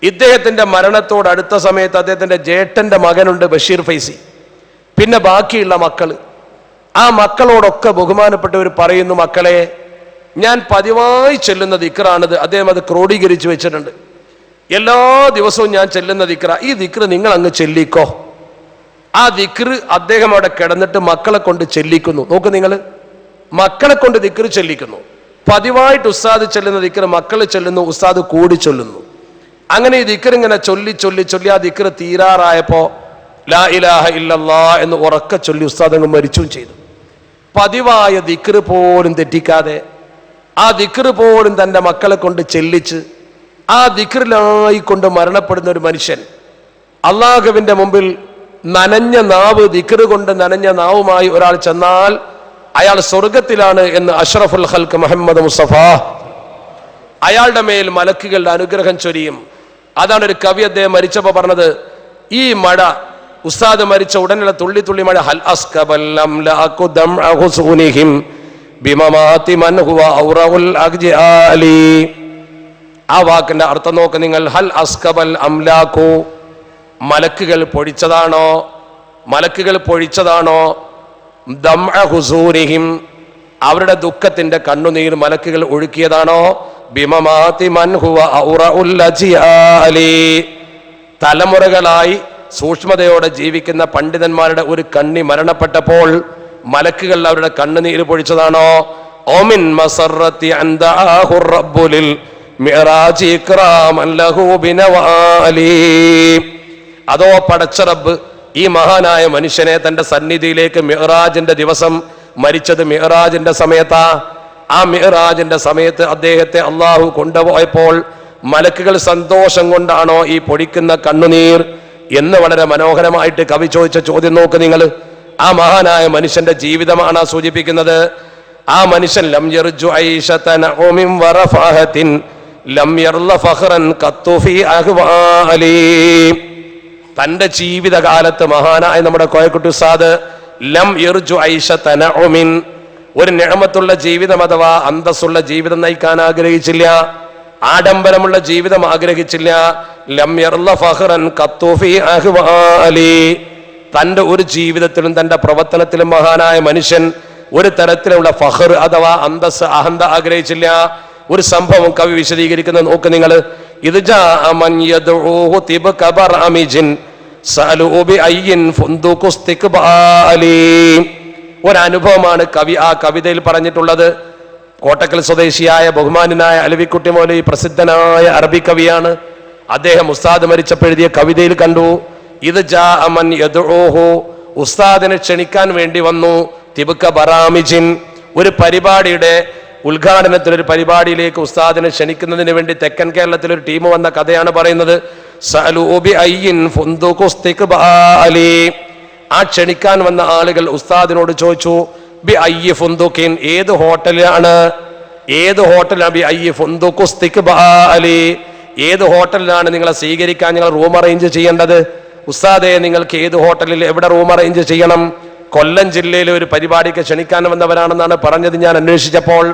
ഇദ്ദേഹത്തിന്റെ മരണത്തോട് അടുത്ത സമയത്ത് അദ്ദേഹത്തിന്റെ ജേട്ടന്റെ മകനുണ്ട് ബഷീർ ഫൈസി, പിന്നെ ബാക്കിയുള്ള മക്കള്. ആ മക്കളോടൊക്കെ ബഹുമാനപ്പെട്ടവർ പറയുന്നു, മക്കളെ, ഞാൻ പതിവായി ചെല്ലുന്ന ദിക്റാണിത്. അദ്ദേഹം അത് ക്രോഡീകരിച്ച് വെച്ചിട്ടുണ്ട്. എല്ലാ ദിവസവും ഞാൻ ചെല്ലുന്ന ദിക്റ, ഈ ദിക്ർ നിങ്ങൾ അങ്ങ് ചെല്ലിക്കോ. ആ ദിക്ർ അദ്ദേഹം അവിടെ കിടന്നിട്ട് മക്കളെ കൊണ്ട് ചെല്ലിക്കുന്നു. നോക്ക് നിങ്ങൾ, മക്കളെ കൊണ്ട് ദിക്ർ ചെല്ലിക്കുന്നു. പതിവായിട്ട് ഉസ്താദ് ചെല്ലുന്ന ദിക്ർ മക്കൾ ചെല്ലുന്നു, ഉസ്താദ് കൂടി ചൊല്ലുന്നു. അങ്ങനെ ഈ ദിക്ർ ഇങ്ങനെ ചൊല്ലി ചൊല്ലി ചൊല്ലി ആ ദിക്ർ തീരാറായപ്പോ ലാ ഇലാഹ ഇല്ലല്ലാ എന്ന് ഉറക്കെ ചൊല്ലി ഉസ്താദ് അങ്ങ് മരിച്ചും ചെയ്തു. പതിവായ ദിക്ർ പോലും തെറ്റിക്കാതെ ആ ദിക്ർ പോലും തൻ്റെ മക്കളെ കൊണ്ട് ചെല്ലിച്ച് ആ ദിക്റിലായിക്കൊണ്ട് മരണപ്പെടുന്ന ഒരു മനുഷ്യൻ അള്ളാഹുവിന്റെ മുമ്പിൽ നനഞ്ഞ നാവ്, ദിക്ർ കൊണ്ട് നനഞ്ഞ നാവുമായി ഒരാൾ ചെന്നാൽ അയാൾ സ്വർഗത്തിലാണ് എന്ന് അഷ്റഫുൽ ഖൽഖ് മുഹമ്മദ് മുസ്തഫ. അയാളുടെ മേൽ മലക്കുകളുടെ അനുഗ്രഹം ചൊരിയും. അതാണ് ഒരു കവി അദ്ദേഹം മരിച്ചപ്പോൾ പറഞ്ഞത്. ഈ മഴ, ഉസ്താദ് മരിച്ച ഉടനെയുള്ള തുള്ളി തുള്ളി മഴ, ഹൽ അസ്കബൽ അംലാഖു ദംഅഹു സുനിഹിം ബിമമാതി മൻ ഹുവ ഔറഉൽ അഗ്ജാലി. ആ വാക്കിന്റെ അർത്ഥം നോക്ക് നിങ്ങൾ. ഹൽ അസ്കബൽ അംലാഖു, മലക്കുകൾ പൊഴിച്ചതാണോ, മലക്കുകൾ പൊഴിച്ചതാണോ, ദംഅഹു സുനിഹിം, അവരുടെ ദുഃഖത്തിന്റെ കണ്ണുനീർ മലക്കുകൾ ഒഴുക്കിയതാണോ, ബിമമാതി മൻ ഹുവ ഔറഉൽ അഗ്ജാലി, തലമുറകളായി സൂക്ഷ്മതയോടെ ജീവിക്കുന്ന പണ്ഡിതന്മാരുടെ ഒരു കണ്ണി മരണപ്പെട്ടപ്പോൾ മലക്കുകൾ അവരുടെ കണ്ണുനീര് പൊഴിച്ചതാണോ, ഓമിൻ മസറത്തി അൻദഅഹു റബ്ബുലിൽ മിഅറാജി ഇക്റാമൻ ലഹു ബിനവാലി, അതോ പടച്ച റബ്ബ് ഈ മഹാനായ മനുഷ്യനെ തന്റെ സന്നിധിയിലേക്ക് മിഅറാജിന്റെ ദിവസം, മരിച്ചത് മിഅറാജിന്റെ സമയത്താ, ആ മിഅറാജിന്റെ സമയത്ത് അദ്ദേഹത്തെ അള്ളാഹു കൊണ്ടുപോയപ്പോൾ മലക്കുകൾ സന്തോഷം കൊണ്ടാണോ ഈ പൊടിക്കുന്ന കണ്ണുനീർ എന്ന് വളരെ മനോഹരമായിട്ട് കവി ചോദിച്ച ചോദ്യം നോക്ക് നിങ്ങൾ. ആ മഹാനായ മനുഷ്യന്റെ ജീവിതമാണ് സൂചിപ്പിക്കുന്നത്. ആ മനുഷ്യൻ ലം യർജു ഐശതൻ ഉമിൻ വറഫഹത്തിൻ ലം യർല ഫഖറൻ ഖത്തു ഫീ അഹ്വാലി. തന്റെ ജീവിതകാലത്ത് മഹാനായ നമ്മുടെ കോയക്കുട്ടി ഉസ്താദ് ലം യർജു ഐശതൻ ഉമിൻ, ഒരു നിഅമത്തുള്ള ജീവിതം അഥവാ അന്തസ്സുള്ള ജീവിതം നയിക്കാൻ ആഗ്രഹിച്ചില്ല, ആഡംബരമുള്ള ജീവിതം ആഗ്രഹിച്ചില്ല. ലം യർല ഫഖറൻ ഖത്തു ഫീ അഹ്വാലി, തന്റെ ഒരു ജീവിതത്തിലും തന്റെ പ്രവർത്തനത്തിലും മഹാനായ മനുഷ്യൻ ഒരു തരത്തിലുള്ള ഫഖർ അഥവാ അന്തസ്, അഹന്ത ആഗ്രഹിച്ചില്ല. ഒരു സംഭവം കവി വിശദീകരിക്കുന്നത് നോക്ക് നിങ്ങൾ. ഇത് ജാഅമൻ യദ്ഉഹു തിബ്ക ബർഅമിജിൻ സഅലു ബിഅയ്യിൻ ഫുന്ദുഖു ഇസ്തിഖ്ബാലി. ഒരനുഭവമാണ് കവി ആ കവിതയിൽ പറഞ്ഞിട്ടുള്ളത്. കോട്ടക്കൽ സ്വദേശിയായ ബഹുമാനായ അലവിക്കുട്ടി മൗലവി പ്രസിദ്ധനായ അറബി കവിയാണ്. അദ്ദേഹം ഉസ്താദ് മരിച്ചപ്പോൾ എഴുതിയ കവിതയിൽ കണ്ടു, ഇത് ജാ അമൻ യദ്ഉഹു, ഉസ്താദിനെ ക്ഷണിക്കാൻ വേണ്ടി വന്നു. തിബുക്ക ബറാമിജിൻ, ഒരു പരിപാടിയുടെ ഉദ്ഘാടനത്തിലൊരു പരിപാടിയിലേക്ക് ഉസ്താദിനെ ക്ഷണിക്കുന്നതിന് വേണ്ടി തെക്കൻ കേരളത്തിൽ ഒരു ടീം വന്ന കഥയാണ് പറയുന്നത്. ആ ക്ഷണിക്കാൻ വന്ന ആളുകൾ ഉസ്താദിനോട് ചോദിച്ചു, ബി അയ്യ ഫുന്ദുക്കിൻ, ഏത് ഹോട്ടലാണ്, ഏത് ഹോട്ടലാണ്, ബി അയ്യ ഫുന്ദുഖുസ്തിഖ്ബാലി, ഏത് ഹോട്ടലിലാണ് നിങ്ങളെ സ്വീകരിക്കാൻ ഞങ്ങൾ റൂം അറേഞ്ച് ചെയ്യേണ്ടത്? ഉസ്താദെ, നിങ്ങൾക്ക് ഏത് ഹോട്ടലിൽ എവിടെ റൂം അറേഞ്ച് ചെയ്യണം? കൊല്ലം ജില്ലയിലെ ഒരു പരിപാടിക്ക് ക്ഷണിക്കാൻ വന്നവരാണെന്നാണ് പറഞ്ഞത്. ഞാൻ അന്വേഷിച്ചപ്പോൾ,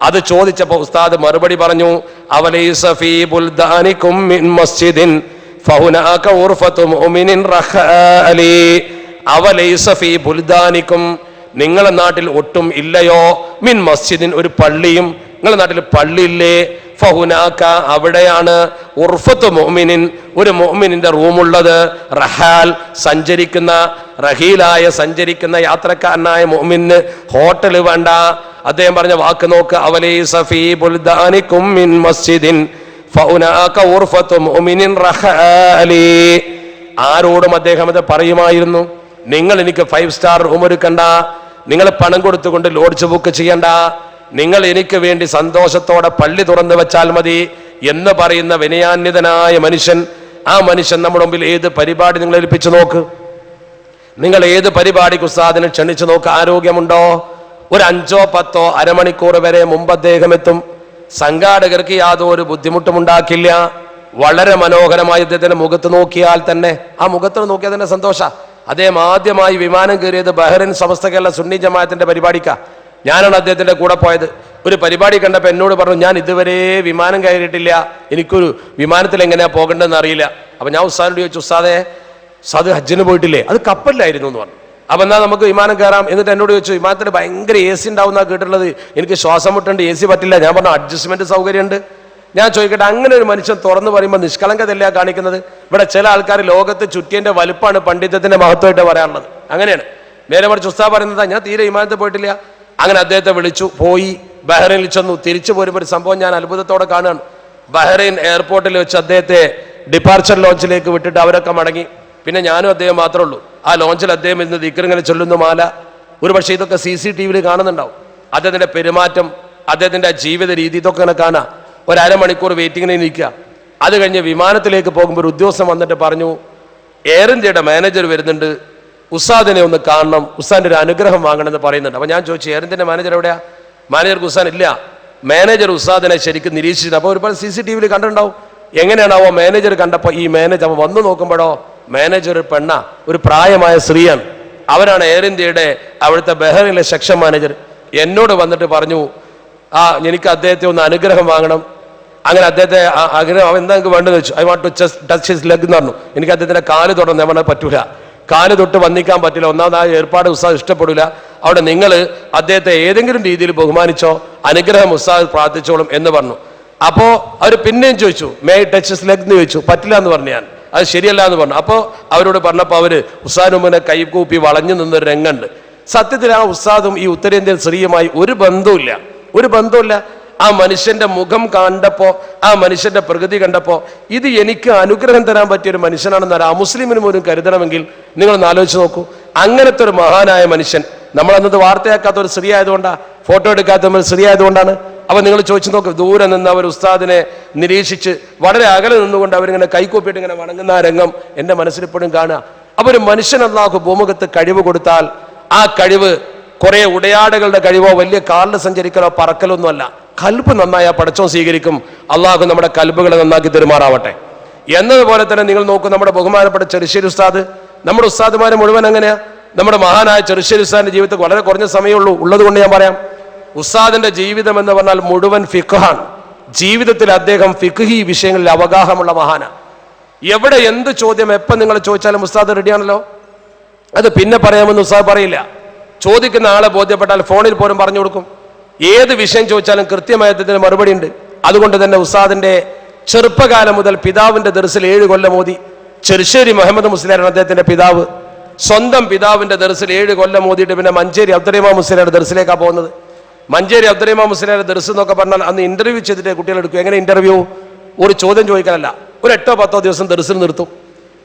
അത് ചോദിച്ചപ്പോൾ ഉസ്താദ് മറുപടി പറഞ്ഞു, അവലൈസ ഫീ ബുൽദാനികും മിൻ മസ്ജിദിൻ ഫഹുനാക ഉർഫതു മുഅ്മിനിൻ റഖാലി, അവലൈസ ഫീ ബുൽദാനികും, നിങ്ങളുടെ നാട്ടിൽ ഒട്ടും ഇല്ലയോ, മിൻ മസ്ജിദിൻ, ഒരു പള്ളിയും, നിങ്ങളുടെ നാട്ടിൽ പള്ളിയില്ലേ, ഫഹുനാക, അവിടെയാണ്, ഉർഫത്ത് മുഅ്മിനിൻ, ഒരു മുഅ്മിനിന്റെ റൂമുള്ളത്, റഹാൽ, സഞ്ചരിക്കുന്ന, റഹീലായ സഞ്ചരിക്കുന്ന യാത്രക്കാരനായ മുഅ്മിന് ഹോട്ടൽ വേണ്ട. അദ്ദേഹം പറഞ്ഞ വാക്ക് നോക്ക്, അവലൈസ ഫീ ബുൽദാനികും മിൻ മസ്ജിദിൻ ഫഹുനാക ഉർഫത്ത് മുഅ്മിനിൻ റഹാലി. ആരോടും അദ്ദേഹം അത് പറയുമായിരുന്നു, നിങ്ങൾ എനിക്ക് 5 സ്റ്റാർ റൂം ഒരുക്കണ്ട, നിങ്ങൾ പണം കൊടുത്തുകൊണ്ട് ലോഡ്ജ് ബുക്ക് ചെയ്യണ്ട, നിങ്ങൾ എനിക്ക് വേണ്ടി സന്തോഷത്തോടെ പള്ളി തുറന്നു വെച്ചാൽ മതി എന്ന് പറയുന്ന വിനയാന്വിതനായ മനുഷ്യൻ. ആ മനുഷ്യൻ നമ്മുടെ മുമ്പിൽ ഏത് പരിപാടി നിങ്ങൾ ഏൽപ്പിച്ചു നോക്ക്, നിങ്ങൾ ഏത് പരിപാടിക്ക് ഉസ്താദിനെ ക്ഷണിച്ചു നോക്ക്, ആരോഗ്യമുണ്ടോ? ഒരു 5 or 10 അരമണിക്കൂർ വരെ മുമ്പ് അദ്ദേഹം എത്തും. സംഘാടകർക്ക് യാതൊരു ബുദ്ധിമുട്ടും ഉണ്ടാക്കില്ല. വളരെ മനോഹരമായി അദ്ദേഹത്തിന്റെ മുഖത്ത് നോക്കിയാൽ തന്നെ, ആ മുഖത്ത് നോക്കിയാൽ തന്നെ സന്തോഷ. അദ്ദേഹം ആദ്യമായി വിമാനം കയറിയത് ബഹ്റൈൻ സമസ്ത കേരള സുന്നി ജമാഅത്തിന്റെ പരിപാടിക്കാ. ഞാനാണ് അദ്ദേഹത്തിന്റെ കൂടെ പോയത്. ഒരു പരിപാടി കണ്ടപ്പോൾ എന്നോട് പറഞ്ഞു, ഞാൻ ഇതുവരെ വിമാനം കയറിയിട്ടില്ല, എനിക്കൊരു വിമാനത്തിൽ എങ്ങനെയാ പോകേണ്ടതെന്ന് അറിയില്ല. അപ്പൊ ഞാൻ ഉസ്താദിനോട് ചോദിച്ചു, ഉസ്താദ് ഹജ്ജിന് പോയിട്ടില്ലേ? അത് കപ്പലിലായിരുന്നു എന്ന് പറഞ്ഞു. അപ്പൊ എന്നാ നമുക്ക് വിമാനം കയറാം. എന്നിട്ട് എന്നോട് ചോദിച്ചു, വിമാനത്തിന് ഭയങ്കര AC ഉണ്ടാവുന്ന കേട്ടിട്ടുള്ളത്, എനിക്ക് ശ്വാസം മുട്ടുണ്ട്, AC പറ്റില്ല. ഞാൻ പറഞ്ഞു, അഡ്ജസ്റ്റ്മെന്റ് സൗകര്യമുണ്ട്. ഞാൻ ചോദിക്കട്ടെ, അങ്ങനെ ഒരു മനുഷ്യൻ തുറന്നു പറയുമ്പോൾ നിഷ്കളങ്കതല്ല കാണിക്കുന്നത്? ഇവിടെ ചില ആൾക്കാർ ലോകത്ത് ചുറ്റിയന്റെ വലുപ്പമാണ് പണ്ഡിതത്തിന്റെ മഹത്വമായിട്ട് പറയാനുള്ളത്. അങ്ങനെയാണ്. നേരെ മറിച്ച് ഉസ്താദ് പറയുന്നതാ, ഞാൻ തീരെ വിമാനത്തിൽ പോയിട്ടില്ല. അങ്ങനെ അദ്ദേഹത്തെ വിളിച്ചു, പോയി ബഹ്റൈനിൽ ചെന്നു. തിരിച്ചു പോരുമ്പോൾ ഒരു സംഭവം ഞാൻ അത്ഭുതത്തോടെ കാണുകയാണ്. ബഹ്റൈൻ എയർപോർട്ടിൽ വെച്ച് അദ്ദേഹത്തെ ഡിപ്പാർച്ചർ ലോഞ്ചിലേക്ക് വിട്ടിട്ട് അവരൊക്കെ മടങ്ങി. പിന്നെ ഞാനും അദ്ദേഹം മാത്രമേ ഉള്ളൂ. ആ ലോഞ്ചിൽ അദ്ദേഹം ഇന്ന് ദിക്റിങ്ങനെ ചൊല്ലുന്നു മാല. ഒരു പക്ഷേ ഇതൊക്കെ CCTV കാണുന്നുണ്ടാവും. അദ്ദേഹത്തിന്റെ പെരുമാറ്റം, അദ്ദേഹത്തിന്റെ ജീവിത രീതി, ഇതൊക്കെ ഇങ്ങനെ കാണാം. ഒരു അരമണിക്കൂർ വെയിറ്റിങ്ങിന് നിൽക്കുക. അത് കഴിഞ്ഞ് വിമാനത്തിലേക്ക് പോകുമ്പോൾ ഒരു ഉദ്യോഗസ്ഥൻ വന്നിട്ട് പറഞ്ഞു, എയർ ഇന്ത്യയുടെ മാനേജർ വരുന്നുണ്ട്, ഉസ്താദിനെ ഒന്ന് കാണണം, ഉസ്താദിന്റെ ഒരു അനുഗ്രഹം വാങ്ങണമെന്ന് പറയുന്നുണ്ട്. അപ്പൊ ഞാൻ ചോദിച്ചു, എയർ ഇന്ത്യന്റെ മാനേജർ എവിടെയാ? മാനേജർക്ക് ഉസ്താദ് ഇല്ല. മാനേജർ ഉസ്താദിനെ ശരിക്കും നിരീക്ഷിച്ചത്. അപ്പോൾ ഒരുപാട് CCTV കണ്ടിട്ടുണ്ടാവും. എങ്ങനെയാണാവോ മാനേജർ കണ്ടപ്പോൾ ഈ മാനേജർ വന്നു നോക്കുമ്പോഴോ മാനേജർ പെണ്ണ, ഒരു പ്രായമായ സ്ത്രീയാണ്. അവരാണ് എയർ ഇന്ത്യയുടെ അവിടുത്തെ ബഹ്റൈനിലെ സെക്ഷൻ മാനേജർ. എന്നോട് വന്നിട്ട് പറഞ്ഞു, എനിക്ക് അദ്ദേഹത്തെ ഒന്ന് അനുഗ്രഹം വാങ്ങണം. അങ്ങനെ അദ്ദേഹത്തെ ആഗ്രഹം, എന്താ നിങ്ങൾക്ക് വേണ്ടതെന്ന് വെച്ചു. I want to touch his leg എന്ന് പറഞ്ഞു. എനിക്ക് അദ്ദേഹത്തിന്റെ കാല് തൊടണം, ഞാൻ പറഞ്ഞാൽ പറ്റൂല, കാല് തൊട്ട് വന്നിക്കാൻ പറ്റില്ല. ഒന്നാമതായ ഏർപ്പാട് ഉസ്താദ് ഇഷ്ടപ്പെടില്ല. അവിടെ നിങ്ങൾ അദ്ദേഹത്തെ ഏതെങ്കിലും രീതിയിൽ ബഹുമാനിച്ചോ, അനുഗ്രഹം ഉസ്താദ് പ്രാർത്ഥിച്ചോളും എന്ന് പറഞ്ഞു. അപ്പോൾ അവർ പിന്നെയും ചോദിച്ചു, may I touch his leg എന്ന് ചോദിച്ചു. പറ്റില്ല എന്ന് പറഞ്ഞു. ഞാൻ അത് ശരിയല്ല എന്ന് പറഞ്ഞു. അപ്പോൾ അവരോട് പറഞ്ഞപ്പോൾ അവര് ഉസ്താദിന് മുമ്പേ കൈകൂപ്പി വളഞ്ഞു നിന്നൊരു രംഗമുണ്ട്. സത്യത്തിൽ ആ ഉസ്താദും ഈ ഉത്തരേന്ത്യൻ സ്ത്രീയുമായി ഒരു ബന്ധവുമില്ല. ആ മനുഷ്യന്റെ മുഖം കണ്ടപ്പോ, ആ മനുഷ്യന്റെ പ്രകൃതി കണ്ടപ്പോ, ഇത് എനിക്ക് അനുഗ്രഹം തരാൻ പറ്റിയ ഒരു മനുഷ്യനാണെന്ന് ആ മുസ്ലിമിന് പോലും കരുതണമെങ്കിൽ നിങ്ങളൊന്ന് ആലോചിച്ച് നോക്കൂ. അങ്ങനത്തെ ഒരു മഹാനായ മനുഷ്യൻ, നമ്മളന്നത് വാർത്തയാക്കാത്ത ഒരു സ്ത്രീ ആയതുകൊണ്ടാണ്, ഫോട്ടോ എടുക്കാത്ത ഒരു സ്ത്രീ ആയതുകൊണ്ടാണ്. അപ്പൊ നിങ്ങൾ ചോദിച്ചു നോക്ക്, ദൂരെ നിന്ന് അവർ ഉസ്താദിനെ നിരീക്ഷിച്ച് വളരെ അകലെ നിന്നുകൊണ്ട് അവരിങ്ങനെ കൈകൂപ്പിയിട്ട് ഇങ്ങനെ വണങ്ങുന്ന ആ രംഗം എൻ്റെ മനസ്സിലിപ്പോഴും കാണുക. അപ്പൊ ഒരു മനുഷ്യൻ അല്ലാഹു ഭൂമുഖത്ത് കഴിവ് കൊടുത്താൽ, ആ കഴിവ് കുറെ ഉടയാടകളുടെ കഴിവോ വലിയ കാറിൽ സഞ്ചരിക്കലോ പറക്കലൊന്നും അല്ല. കൽബ് നന്നായ പടച്ചോൻ സ്വീകരിക്കും. അള്ളാഹു നമ്മുടെ കൽബുകളെ നന്നാക്കി തെരുമാറാവട്ടെ. എന്നതുപോലെ തന്നെ നിങ്ങൾ നോക്കൂ, നമ്മുടെ ബഹുമാനപ്പെട്ട ചെറുശ്ശേരി ഉസ്താദ്, നമ്മുടെ ഉസ്താദുമാരെ മുഴുവൻ എങ്ങനെയാ? നമ്മുടെ മഹാനായ ചെറുശ്ശേരി ഉസ്താദിന്റെ ജീവിതത്തിൽ വളരെ കുറഞ്ഞ സമയമുള്ളൂ, ഉള്ളത് കൊണ്ട് ഞാൻ പറയാം. ഉസ്താദിന്റെ ജീവിതം എന്ന് പറഞ്ഞാൽ മുഴുവൻ ഫിഖ്ഹാണ്. ജീവിതത്തിൽ അദ്ദേഹം ഫിഖ്ഹി വിഷയങ്ങളിൽ അവഗാഹമുള്ള മഹാനാണ്. എവിടെ എന്ത് ചോദ്യം എപ്പം നിങ്ങൾ ചോദിച്ചാലും ഉസ്താദ് റെഡിയാണല്ലോ. അത് പിന്നെ പറയാമെന്ന് ഉസ്താദ് പറയില്ല. ചോദിക്കുന്ന ആളെ ബോധ്യപ്പെട്ടാൽ ഫോണിൽ പോലും പറഞ്ഞു കൊടുക്കും. ഏത് വിഷയം ചോദിച്ചാലും കൃത്യമായ അദ്ദേഹത്തിന് മറുപടി ഉണ്ട്. അതുകൊണ്ട് തന്നെ ഉസ്താദിന്റെ ചെറുപ്പകാലം മുതൽ പിതാവിന്റെ ദർസിൽ 7 കൊല്ലം ഓതി. ചെറുശ്ശേരി മുഹമ്മദ് മുസ്ലിയാരാണ് അദ്ദേഹത്തിന്റെ പിതാവ്. സ്വന്തം പിതാവിന്റെ ദർസിൽ 7 കൊല്ലം ഓതിയിട്ട് പിന്നെ മഞ്ചേരി അബ്ദുറഹിമാൻ മുസ്ലിയാരുടെ ദർസിലേക്കാണ് പോകുന്നത്. മഞ്ചേരി അബ്ദുറഹിമാൻ മുസ്ലിയാരുടെ ദർസ് എന്നൊക്കെ പറഞ്ഞാൽ അന്ന് ഇന്റർവ്യൂ ചെയ്തിട്ട് കുട്ടികൾ എടുക്കും. എങ്ങനെ ഇന്റർവ്യൂ? ഒരു ചോദ്യം ചോദിക്കാനല്ല, ഒരു 8-10 ദിവസം ദർസിൽ നിർത്തും.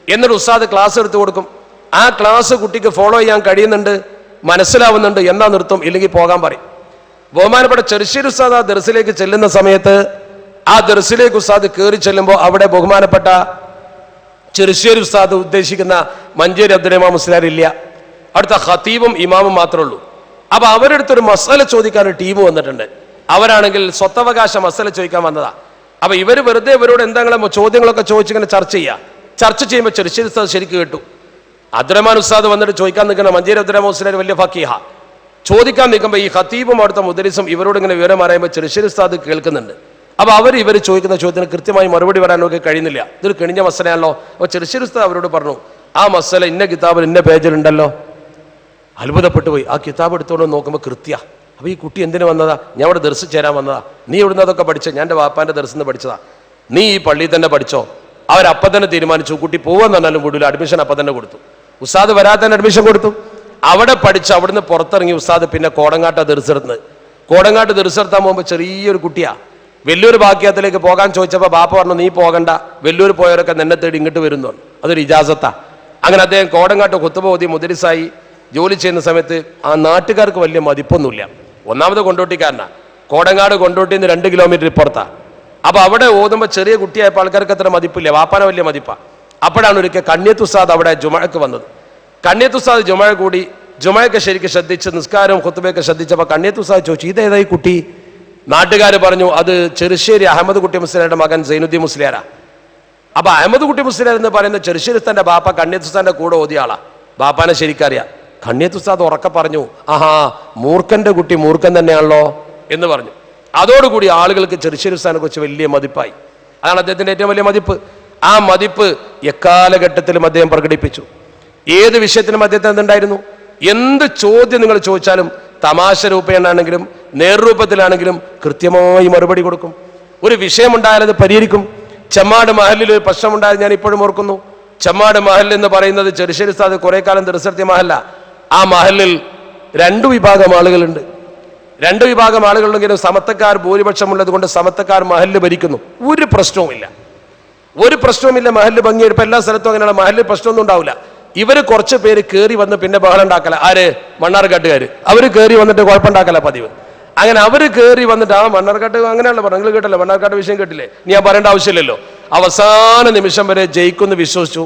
എന്നിട്ട് ഉസ്താദ് ക്ലാസ് എടുത്തു കൊടുക്കും. ആ ക്ലാസ് കുട്ടിക്ക് ഫോളോ ചെയ്യാൻ കഴിയുന്നുണ്ട്, മനസ്സിലാവുന്നുണ്ട്, എന്നാ നിർത്തും, ഇല്ലെങ്കിൽ പോകാൻ പറയും. ബഹുമാനപ്പെട്ട ചെറുശ്ശേരി ഉസ്താദ് ആ ദർസിലേക്ക് ചെല്ലുന്ന സമയത്ത് ആ ദർസിലേക്ക് ഉസ്താദ് കയറി ചെല്ലുമ്പോൾ അവിടെ ബഹുമാനപ്പെട്ട ചെറുശ്ശേരി ഉസ്താദ് ഉദ്ദേശിക്കുന്ന മഞ്ചേരി അബ്ദുറഹിമാൻ മുസ്ലിയാർ ഇല്ല. അവിടുത്തെ ഖതീബും ഇമാമും മാത്രമേ ഉള്ളൂ. അപ്പൊ അവരെടുത്തൊരു മസല ചോദിക്കാൻ ഒരു ടീം വന്നിട്ടുണ്ട്. അവരാണെങ്കിൽ സ്വത്തവകാശ മസല ചോദിക്കാൻ വന്നതാ. അപ്പൊ ഇവര് വെറുതെ ഇവരോട് എന്തെങ്കിലും ചോദ്യങ്ങളൊക്കെ ചോദിച്ചിങ്ങനെ ചർച്ച ചെയ്യുമ്പോൾ ചെറുശ്ശേരി ഉസ്താദ് ശരിക്കും കേട്ടു. അബ്ദുറഹിമാൻ ഉസ്താദ് വന്നിട്ട് ചോദിക്കാൻ നിൽക്കുന്ന മഞ്ചേരി അബ്ദുറഹിമാൻ മുസ്ലിയാർ വലിയ ഫക്കീഹ ചോദിക്കാൻ നിൽക്കുമ്പോൾ ഈ ഖതീബും അവിടുത്തെ മുദരിസും ഇവരോട് ഇങ്ങനെ വിവരം അറിയുമ്പോൾ ചെറുശ്ശേരി ഉസ്താദ് കേൾക്കുന്നുണ്ട്. അപ്പൊ ഇവർ ചോദിക്കുന്ന ചോദ്യത്തിന് കൃത്യമായി മറുപടി പറയാനൊക്കെ കഴിയുന്നില്ല. ഇതൊരു കിണിഞ്ഞ മസലയാണല്ലോ. അപ്പൊ ചെറുശ്ശേരി ഉസ്താദ് അവരോട് പറഞ്ഞു, ആ മസല ഇന്ന കിതാബിൽ ഇന്ന പേജിലുണ്ടല്ലോ. അത്ഭുതപ്പെട്ടു പോയി. ആ കിതാബ് എടുത്തോണ്ട് നോക്കുമ്പോൾ കൃത്യ. അപ്പൊ ഈ കുട്ടി എന്തിനു വന്നതാ? ഞാൻ ഇവിടെ ദർസ് ചേരാൻ വന്നതാ. നീ ഇവിടുന്ന് അതൊക്കെ പഠിച്ച? ഞാൻ എൻ്റെ വാപ്പാന്റെ ദർസിന്ന് പഠിച്ചതാ. നീ ഈ പള്ളിയിൽ തന്നെ പഠിച്ചോ? അവരപ്പം തന്നെ തീരുമാനിച്ചു. കുട്ടി പോവാന്ന് പറഞ്ഞാലും കൂടുതൽ അഡ്മിഷൻ അപ്പം തന്നെ കൊടുത്തു. ഉസ്താദ് വരാത്തന്നെ അഡ്മിഷൻ കൊടുത്തു. അവിടെ പഠിച്ച് അവിടുന്ന് പുറത്തിറങ്ങി ഉസ്താദ് പിന്നെ കോടങ്ങാട്ട് ദർസെടുത്താൻ പോകുമ്പോൾ ചെറിയൊരു കുട്ടിയാ. വെല്ലൂർ ബാക്കിയത്തിലേക്ക് പോകാൻ ചോദിച്ചപ്പോൾ ബാപ്പ പറഞ്ഞു, നീ പോകണ്ട, വെല്ലൂർ പോയവരൊക്കെ നിന്നെ തേടി ഇങ്ങോട്ട് വരുന്നു. അതൊരു ഇജാസത്താ. അങ്ങനെ അദ്ദേഹം കോടങ്ങാട്ട് ഖുത്ബ ഓതി മുദരിസായി ജോലി ചെയ്യുന്ന സമയത്ത് ആ നാട്ടുകാർക്ക് വലിയ മതിപ്പൊന്നുമില്ല. ഒന്നാമത് കൊണ്ടോട്ടിക്കാരനാ. കോടങ്ങാട് കൊണ്ടോട്ടിന്ന് 2 കിലോമീറ്റർ ഇപ്പുറത്താ. അപ്പൊ അവിടെ ഓതുമ്പോൾ ചെറിയ കുട്ടിയായപ്പോൾ ആൾക്കാർക്ക് അത്ര മതിപ്പില്ല, വാപ്പാന വലിയ മതിപ്പാ. അപ്പോഴാണ് ഒരിക്കൽ കണ്യത്ത് ഉസ്താദ് അവിടെ ജുമഅക്ക് വന്നത്. കണ്യത്ത് ഉസ്താദ് ജുമഅ കൂടി ജുമഅക്ക് ശരിക്കും ശ്രദ്ധിച്ച് നിസ്കാരവും ഖുത്ബയൊക്കെ ശ്രദ്ധിച്ചപ്പോൾ കണ്യത്ത് ഉസ്താദ് ചോദിച്ചു, ഇതേതായി കുട്ടി? നാട്ടുകാർ പറഞ്ഞു, അത് ചെറുശ്ശേരി അഹമ്മദ് കുട്ടി മുസ്ലിയാരുടെ മകൻ സൈനുദ്ദീൻ മുസ്ലിയാരാ. അപ്പൊ അഹമ്മദ് കുട്ടി മുസ്ലിയാർ എന്ന് പറയുന്ന ചെറുശ്ശേരി ഉസ്താദിന്റെ ബാപ്പ കണ്യത്ത് ഉസ്താദിന്റെ കൂടെ ഓതിയ ആളാ. ബാപ്പാനെ ശരിക്കറിയാം. കണ്യത്ത് ഉസ്താദ് ഉറക്കെ പറഞ്ഞു, ആഹാ, മൂർഖന്റെ കുട്ടി മൂർഖൻ തന്നെയാണല്ലോ എന്ന് പറഞ്ഞു. അതോടുകൂടി ആളുകൾക്ക് ചെറുശ്ശേരി ഉസ്താദിനെ കുറിച്ച് വലിയ മതിപ്പായി. അതാണ് അദ്ദേഹത്തിന്റെ ഏറ്റവും വലിയ മതിപ്പ്. ആ മതിപ്പ് എക്കാലഘട്ടത്തിലും അദ്ദേഹം പ്രകടിപ്പിച്ചു. ഏത് വിഷയത്തിലും അദ്ദേഹത്തിന് എന്തുണ്ടായിരുന്നു? എന്ത് ചോദ്യം നിങ്ങൾ ചോദിച്ചാലും തമാശ രൂപേണാണെങ്കിലും നേർരൂപത്തിലാണെങ്കിലും കൃത്യമായി മറുപടി കൊടുക്കും. ഒരു വിഷയമുണ്ടായാൽ അത് പരിഹരിക്കും. ചെമ്മാട് മഹലിൽ ഒരു പ്രശ്നമുണ്ടായത് ഞാൻ ഇപ്പോഴും ഓർക്കുന്നു. ചെമ്മാട് മഹൽ എന്ന് പറയുന്നത് ചെറുശ്ശേരി ഉസ്താദ് കുറെ കാലം ദർസെടുത്തിയ മഹല്ല. ആ മഹലിൽ 2 വിഭാഗം ആളുകളുണ്ട്. 2 വിഭാഗം ആളുകളുണ്ടെങ്കിലും സമത്തക്കാർ ഭൂരിപക്ഷമുള്ളത് കൊണ്ട് സമത്തക്കാർ മഹലിൽ ഭരിക്കുന്നു. ഒരു പ്രശ്നവുമില്ല. മഹലിൽ ഭംഗിയെടുപ്പ് എല്ലാ സ്ഥലത്തും അങ്ങനെയുള്ള മഹലിൽ പ്രശ്നമൊന്നും ഉണ്ടാവില്ല. ഇവര് കുറച്ച് പേര് കയറി വന്ന് പിന്നെ ബഹളം ഉണ്ടാക്കല. ആര്? മണ്ണാർക്കാട്ടുകാർ. അവര് കയറി വന്നിട്ട് കുഴപ്പമുണ്ടാക്കല പതിവ്. അങ്ങനെ അവര് കയറി വന്നിട്ട് ആ മണ്ണാർക്കാട്ട് അങ്ങനെയുള്ള നിങ്ങൾ കേട്ടല്ലോ, മണ്ണാർക്കാട്ട് വിഷയം കേട്ടില്ലേ? നീ ഞാൻ പറയേണ്ട ആവശ്യമില്ലല്ലോ. അവസാന നിമിഷം വരെ ജയിക്കുമെന്ന് വിശ്വസിച്ചു,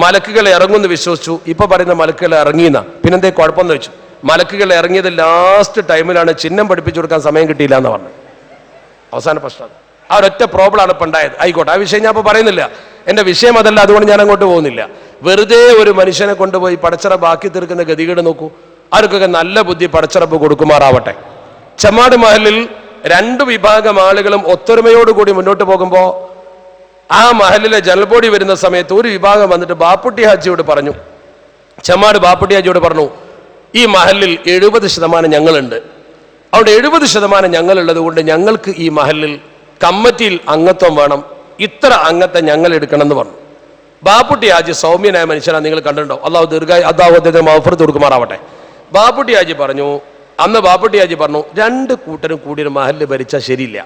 മലക്കുകൾ ഇറങ്ങുമെന്ന് വിശ്വസിച്ചു. ഇപ്പൊ പറയുന്ന മലക്കുകൾ ഇറങ്ങിയെന്ന പിന്നെന്തേ കുഴപ്പമെന്ന് വെച്ചു. മലക്കുകൾ ഇറങ്ങിയത് ലാസ്റ്റ് ടൈമിലാണ്. ചിഹ്നം പഠിപ്പിച്ചു കൊടുക്കാൻ സമയം കിട്ടിയില്ല എന്ന് പറഞ്ഞു. അവസാന പ്രശ്നം ആ ഒരൊറ്റ പ്രോബ്ലമാണ് ഇപ്പം ഉണ്ടായത്. ആയിക്കോട്ടെ, ആ വിഷയം ഞാൻ ഇപ്പോൾ പറയുന്നില്ല. എൻ്റെ വിഷയം അതല്ല, അതുകൊണ്ട് ഞാൻ അങ്ങോട്ട് പോകുന്നില്ല. വെറുതെ ഒരു മനുഷ്യനെ കൊണ്ടുപോയി പടച്ചിറപ്പ് ബാക്കി തീർക്കുന്ന ഗതികേട് നോക്കൂ. ആർക്കൊക്കെ നല്ല ബുദ്ധി പടച്ചിറപ്പ് കൊടുക്കുമാറാവട്ടെ. ചെമ്മാട് മഹലിൽ 2 വിഭാഗം ആളുകളും ഒത്തൊരുമയോടുകൂടി മുന്നോട്ട് പോകുമ്പോൾ ആ മഹലിലെ ജനറൽ ബോഡി വരുന്ന സമയത്ത് ഒരു വിഭാഗം വന്നിട്ട് ബാപ്പുട്ടി ഹാജിയോട് പറഞ്ഞു, ചെമ്മാട് ബാപ്പുട്ടി ഹാജിയോട് പറഞ്ഞു, ഈ മഹലിൽ 70% ഞങ്ങളുണ്ട്. അവിടെ 70% ഞങ്ങളുള്ളത് കൊണ്ട് ഞങ്ങൾക്ക് ഈ മഹലിൽ കമ്മിറ്റിയിൽ അംഗത്വം വേണം, ഇത്ര അംഗത്തെ ഞങ്ങൾ എടുക്കണം എന്ന് പറഞ്ഞു. ബാപ്പുട്ടി ഹാജി സൗമ്യനായ മനുഷ്യനാണ്, നിങ്ങൾ കണ്ടിട്ടുണ്ടോ? അള്ളാഹു അദ്ദേഹത്തിന് മഗ്ഫിറത്ത് കൊടുക്കുമാറാവട്ടെ. ബാപ്പുട്ടി ഹാജി പറഞ്ഞു, അന്ന് ബാപ്പുട്ടി ഹാജി പറഞ്ഞു, 2 കൂട്ടരും കൂടി ഒരു മഹലിൽ ഭരിച്ചാൽ ശരിയില്ല.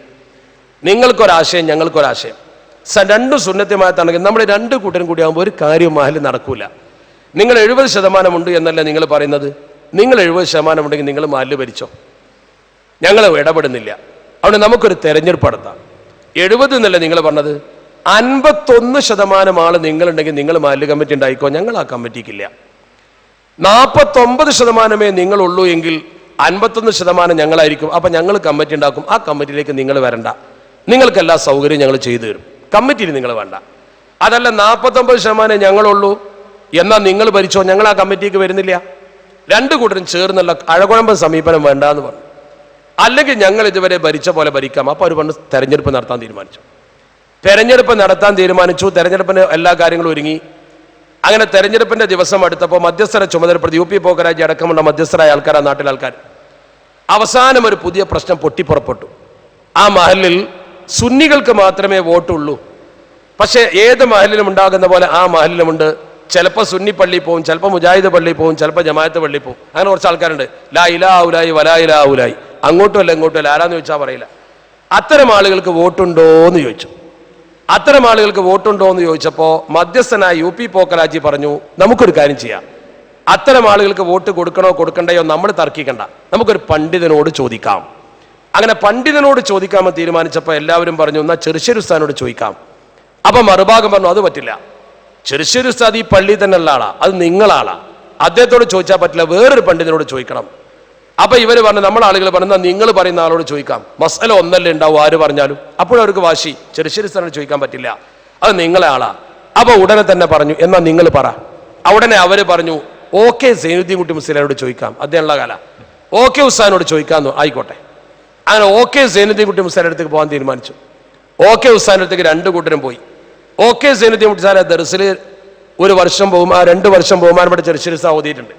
നിങ്ങൾക്കൊരാശയം, ഞങ്ങൾക്കൊരാശയം. 2 സുന്നത്യമായിട്ടാണെങ്കിൽ നമ്മൾ 2 കൂട്ടരും കൂടി ആകുമ്പോൾ ഒരു കാര്യം മഹലിൽ നടക്കൂല. നിങ്ങൾ 70% ഉണ്ട് എന്നല്ല നിങ്ങൾ പറയുന്നത്. നിങ്ങൾ 70% ഉണ്ടെങ്കിൽ നിങ്ങൾ മഹലിൽ ഭരിച്ചോ, ഞങ്ങൾ ഇടപെടുന്നില്ല. അവിടെ നമുക്കൊരു തെരഞ്ഞെടുപ്പ് നടത്താം. 70 എന്നല്ല നിങ്ങൾ പറഞ്ഞത്, 51% ആൾ നിങ്ങളുണ്ടെങ്കിൽ നിങ്ങൾ മഹല്ല് കമ്മിറ്റി ഉണ്ടായിക്കോ, ഞങ്ങൾ ആ കമ്മിറ്റിക്കില്ല. 49% നിങ്ങളുള്ളൂ എങ്കിൽ 51% ഞങ്ങളായിരിക്കും. അപ്പം ഞങ്ങൾ കമ്മിറ്റി ഉണ്ടാക്കും. ആ കമ്മിറ്റിയിലേക്ക് നിങ്ങൾ വരണ്ട, നിങ്ങൾക്ക് എല്ലാ സൗകര്യവും ഞങ്ങൾ ചെയ്തു തരും, കമ്മിറ്റിയിൽ നിങ്ങൾ വേണ്ട. അതല്ല 49% ഞങ്ങളുള്ളൂ എന്നാൽ നിങ്ങൾ ഭരിച്ചോ, ഞങ്ങൾ ആ കമ്മിറ്റിക്ക് വരുന്നില്ല. 2 കൂട്ടരും ചേർന്നുള്ള അഴകുഴമ്പൻ സമീപനം വേണ്ട എന്ന് പറഞ്ഞു. അല്ലെങ്കിൽ ഞങ്ങൾ ഇതുവരെ ഭരിച്ച പോലെ ഭരിക്കാം. അപ്പോൾ അവർ പറഞ്ഞു തെരഞ്ഞെടുപ്പ് നടത്താൻ തീരുമാനിച്ചു. തെരഞ്ഞെടുപ്പിന് എല്ലാ കാര്യങ്ങളും ഒരുങ്ങി. അങ്ങനെ തെരഞ്ഞെടുപ്പിന്റെ ദിവസം അടുത്തപ്പോൾ മധ്യസ്ഥരെ ചുമതലപ്പെടുത്തി UP പോക്കരാജി അടക്കമുള്ള മധ്യസ്ഥരായ ആൾക്കാരാണ്, നാട്ടിലെ ആൾക്കാർ. അവസാനം ഒരു പുതിയ പ്രശ്നം പൊട്ടിപ്പുറപ്പെട്ടു. ആ മഹലിൽ സുന്നികൾക്ക് മാത്രമേ വോട്ടുള്ളൂ. പക്ഷേ ഏത് മഹലിലും ഉണ്ടാകുന്ന പോലെ ആ മഹലിലുമുണ്ട് ചിലപ്പോൾ സുന്നി പള്ളിയിൽ പോകും, ചിലപ്പോൾ മുജാഹിദ് പള്ളിയിൽ പോകും, ചിലപ്പോൾ ജമാഅത്ത് പള്ളിയിൽ പോകും. അങ്ങനെ കുറച്ച് ആൾക്കാരുണ്ട്. ലാ ഇലാഹ ഉലായി വലാ ഇലാഹ ഉലായി, അങ്ങോട്ടും അല്ല ഇങ്ങോട്ടും അല്ല, ആരാന്ന് ചോദിച്ചാൽ പറയില്ല. അത്തരം ആളുകൾക്ക് വോട്ടുണ്ടോ എന്ന് ചോദിച്ചു. അത്തരം ആളുകൾക്ക് വോട്ടുണ്ടോ എന്ന് ചോദിച്ചപ്പോൾ മധ്യസ്ഥനായ UP പോക്കലാജി പറഞ്ഞു, നമുക്കൊരു കാര്യം ചെയ്യാം, അത്തരം ആളുകൾക്ക് വോട്ട് കൊടുക്കണോ കൊടുക്കണ്ടയോ നമ്മൾ തർക്കിക്കണ്ട, നമുക്കൊരു പണ്ഡിതനോട് ചോദിക്കാം. അങ്ങനെ പണ്ഡിതനോട് ചോദിക്കാമെന്ന് തീരുമാനിച്ചപ്പോൾ എല്ലാവരും പറഞ്ഞു, എന്നാൽ ചെറുശ്ശേരി ഉസ്താദിനോട് ചോദിക്കാം. അപ്പം മറുഭാഗം പറഞ്ഞു, അത് പറ്റില്ല, ചെറുശ്ശേരി ഉസ്താദ് ഈ പള്ളിയിൽ തന്നെ ഉള്ള ആളാ, അത് നിങ്ങളാളാ, അദ്ദേഹത്തോട് ചോദിച്ചാൽ പറ്റില്ല, വേറൊരു പണ്ഡിതനോട് ചോദിക്കണം. അപ്പൊ ഇവര് പറഞ്ഞു, നമ്മൾ ആളുകൾ പറഞ്ഞാൽ നിങ്ങൾ പറയുന്ന ആളോട് ചോദിക്കാം, മസല ഒന്നല്ലേ ഉണ്ടാവും ആര് പറഞ്ഞാലും. അപ്പോഴവർക്ക് വാശി, ചെറുശ്ശേരി ഉസ്താദിനോട് ചോദിക്കാൻ പറ്റില്ല, അത് നിങ്ങളെ ആളാ. അപ്പൊ ഉടനെ തന്നെ പറഞ്ഞു, എന്നാ നിങ്ങൾ പറ. ഉടനെ അവര് പറഞ്ഞു, ഓക്കെ സൈനുദ്ദീൻ കുട്ടി മുസ്ലിയാരോട് ചോദിക്കാം, അദ്ദേഹമുള്ള കാല, ഓക്കെ ഉസ്താദിനോട് ചോദിക്കാമെന്ന്. ആയിക്കോട്ടെ. അങ്ങനെ ഓക്കെ സൈനുദ്ദീൻ കുട്ടി മുസ്ലിയാരുടെ അടുത്തേക്ക് പോകാൻ തീരുമാനിച്ചു. ഓക്കെ ഉസ്താദിന്റെ അടുത്തേക്ക് 2 കൂട്ടരും പോയി. ഓക്കെ സൈനുദ്ദീൻ കുട്ടി സാറെ ദർസിൽ 2 വർഷം ബഹുമാനപ്പെട്ട ചെറുശ്ശേരി ഉസ്താദ് ഓതിയിട്ടുണ്ട്.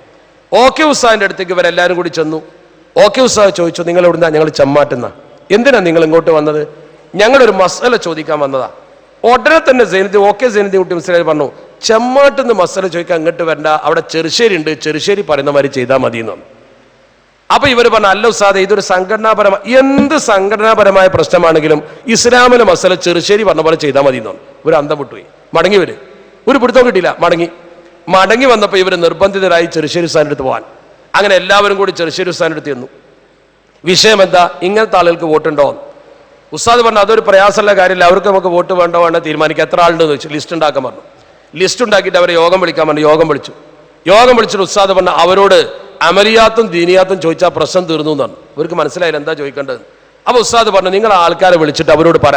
ഓക്കെ ഉസ്താദിന്റെ അടുത്തേക്ക് ഇവരെല്ലാവരും കൂടി ചെന്നു. ഓക്കെ ഉസ്താദ് ചോദിച്ചു, നിങ്ങൾ എവിടുന്നാ? ഞങ്ങൾ ചെമ്മാട്ടുന്ന. എന്തിനാ നിങ്ങൾ ഇങ്ങോട്ട് വന്നത്? ഞങ്ങളൊരു മസല ചോദിക്കാൻ വന്നതാ. ഉടനെ തന്നെ ഓക്കെ സൈനുദ്ദീൻ കുട്ടി മുസ്ലിയാർ പറഞ്ഞു, ചെമ്മാട്ടുന്ന് മസല ചോദിക്കാൻ ഇങ്ങോട്ട് വരണ്ട, അവിടെ ചെറുശ്ശേരി ഉണ്ട്, ചെറുശ്ശേരി പറയുന്ന മാതിരി ചെയ്താൽ മതി എന്ന് പറഞ്ഞു. അപ്പൊ ഇവർ പറഞ്ഞു, അല്ല ഉസ്താദേ, ഇതൊരു എന്ത് സംഘടനാപരമായ പ്രശ്നമാണെങ്കിലും ഇസ്ലാമിലെ മസല ചെറുശ്ശേരി പറഞ്ഞ പോലെ ചെയ്താൽ മതി എന്നാണ്. ഒരു അന്തം വിട്ടുപോയി. മടങ്ങി വരും, ഒരു പിടുത്തം കിട്ടിയില്ല. മടങ്ങി വന്നപ്പോൾ ഇവർ നിർബന്ധിതരായി ചെറുശ്ശേരി ഉസ്താദിന്റെ അടുത്ത് പോകാൻ. അങ്ങനെ എല്ലാവരും കൂടി ചെറുശ്ശേരി ഉസ്താദിന്റെ അടുത്ത് ചെന്നു. വിഷയം എന്താ? ഇങ്ങനത്തെ ആളുകൾക്ക് വോട്ടുണ്ടോ? ഉസ്താദ് പറഞ്ഞു, അതൊരു പ്രയാസമുള്ള കാര്യമില്ല, അവർക്ക് നമുക്ക് വോട്ട് വേണ്ടോ വേണ്ട തീരുമാനിക്കാം, എത്ര ആളുണ്ടെന്ന് വെച്ചു. ലിസ്റ്റ് ഉണ്ടാക്കാൻ പറഞ്ഞു. ലിസ്റ്റ് ഉണ്ടാക്കിയിട്ട് അവരെ യോഗം വിളിക്കാൻ പറഞ്ഞു. യോഗം വിളിച്ചിട്ട് ഉസ്താദ് പറഞ്ഞു, അവരോട് അമലിയാത്തും ദീനിയാത്തും ചോദിച്ചാൽ പ്രശ്നം തീർന്നു എന്നാണ്. ഇവർക്ക് മനസ്സിലായില്ല എന്താ ചോദിക്കേണ്ടത്. അപ്പൊ ഉസ്താദ് പറഞ്ഞു, നിങ്ങൾ ആൾക്കാരെ വിളിച്ചിട്ട് അവരോട് പറ,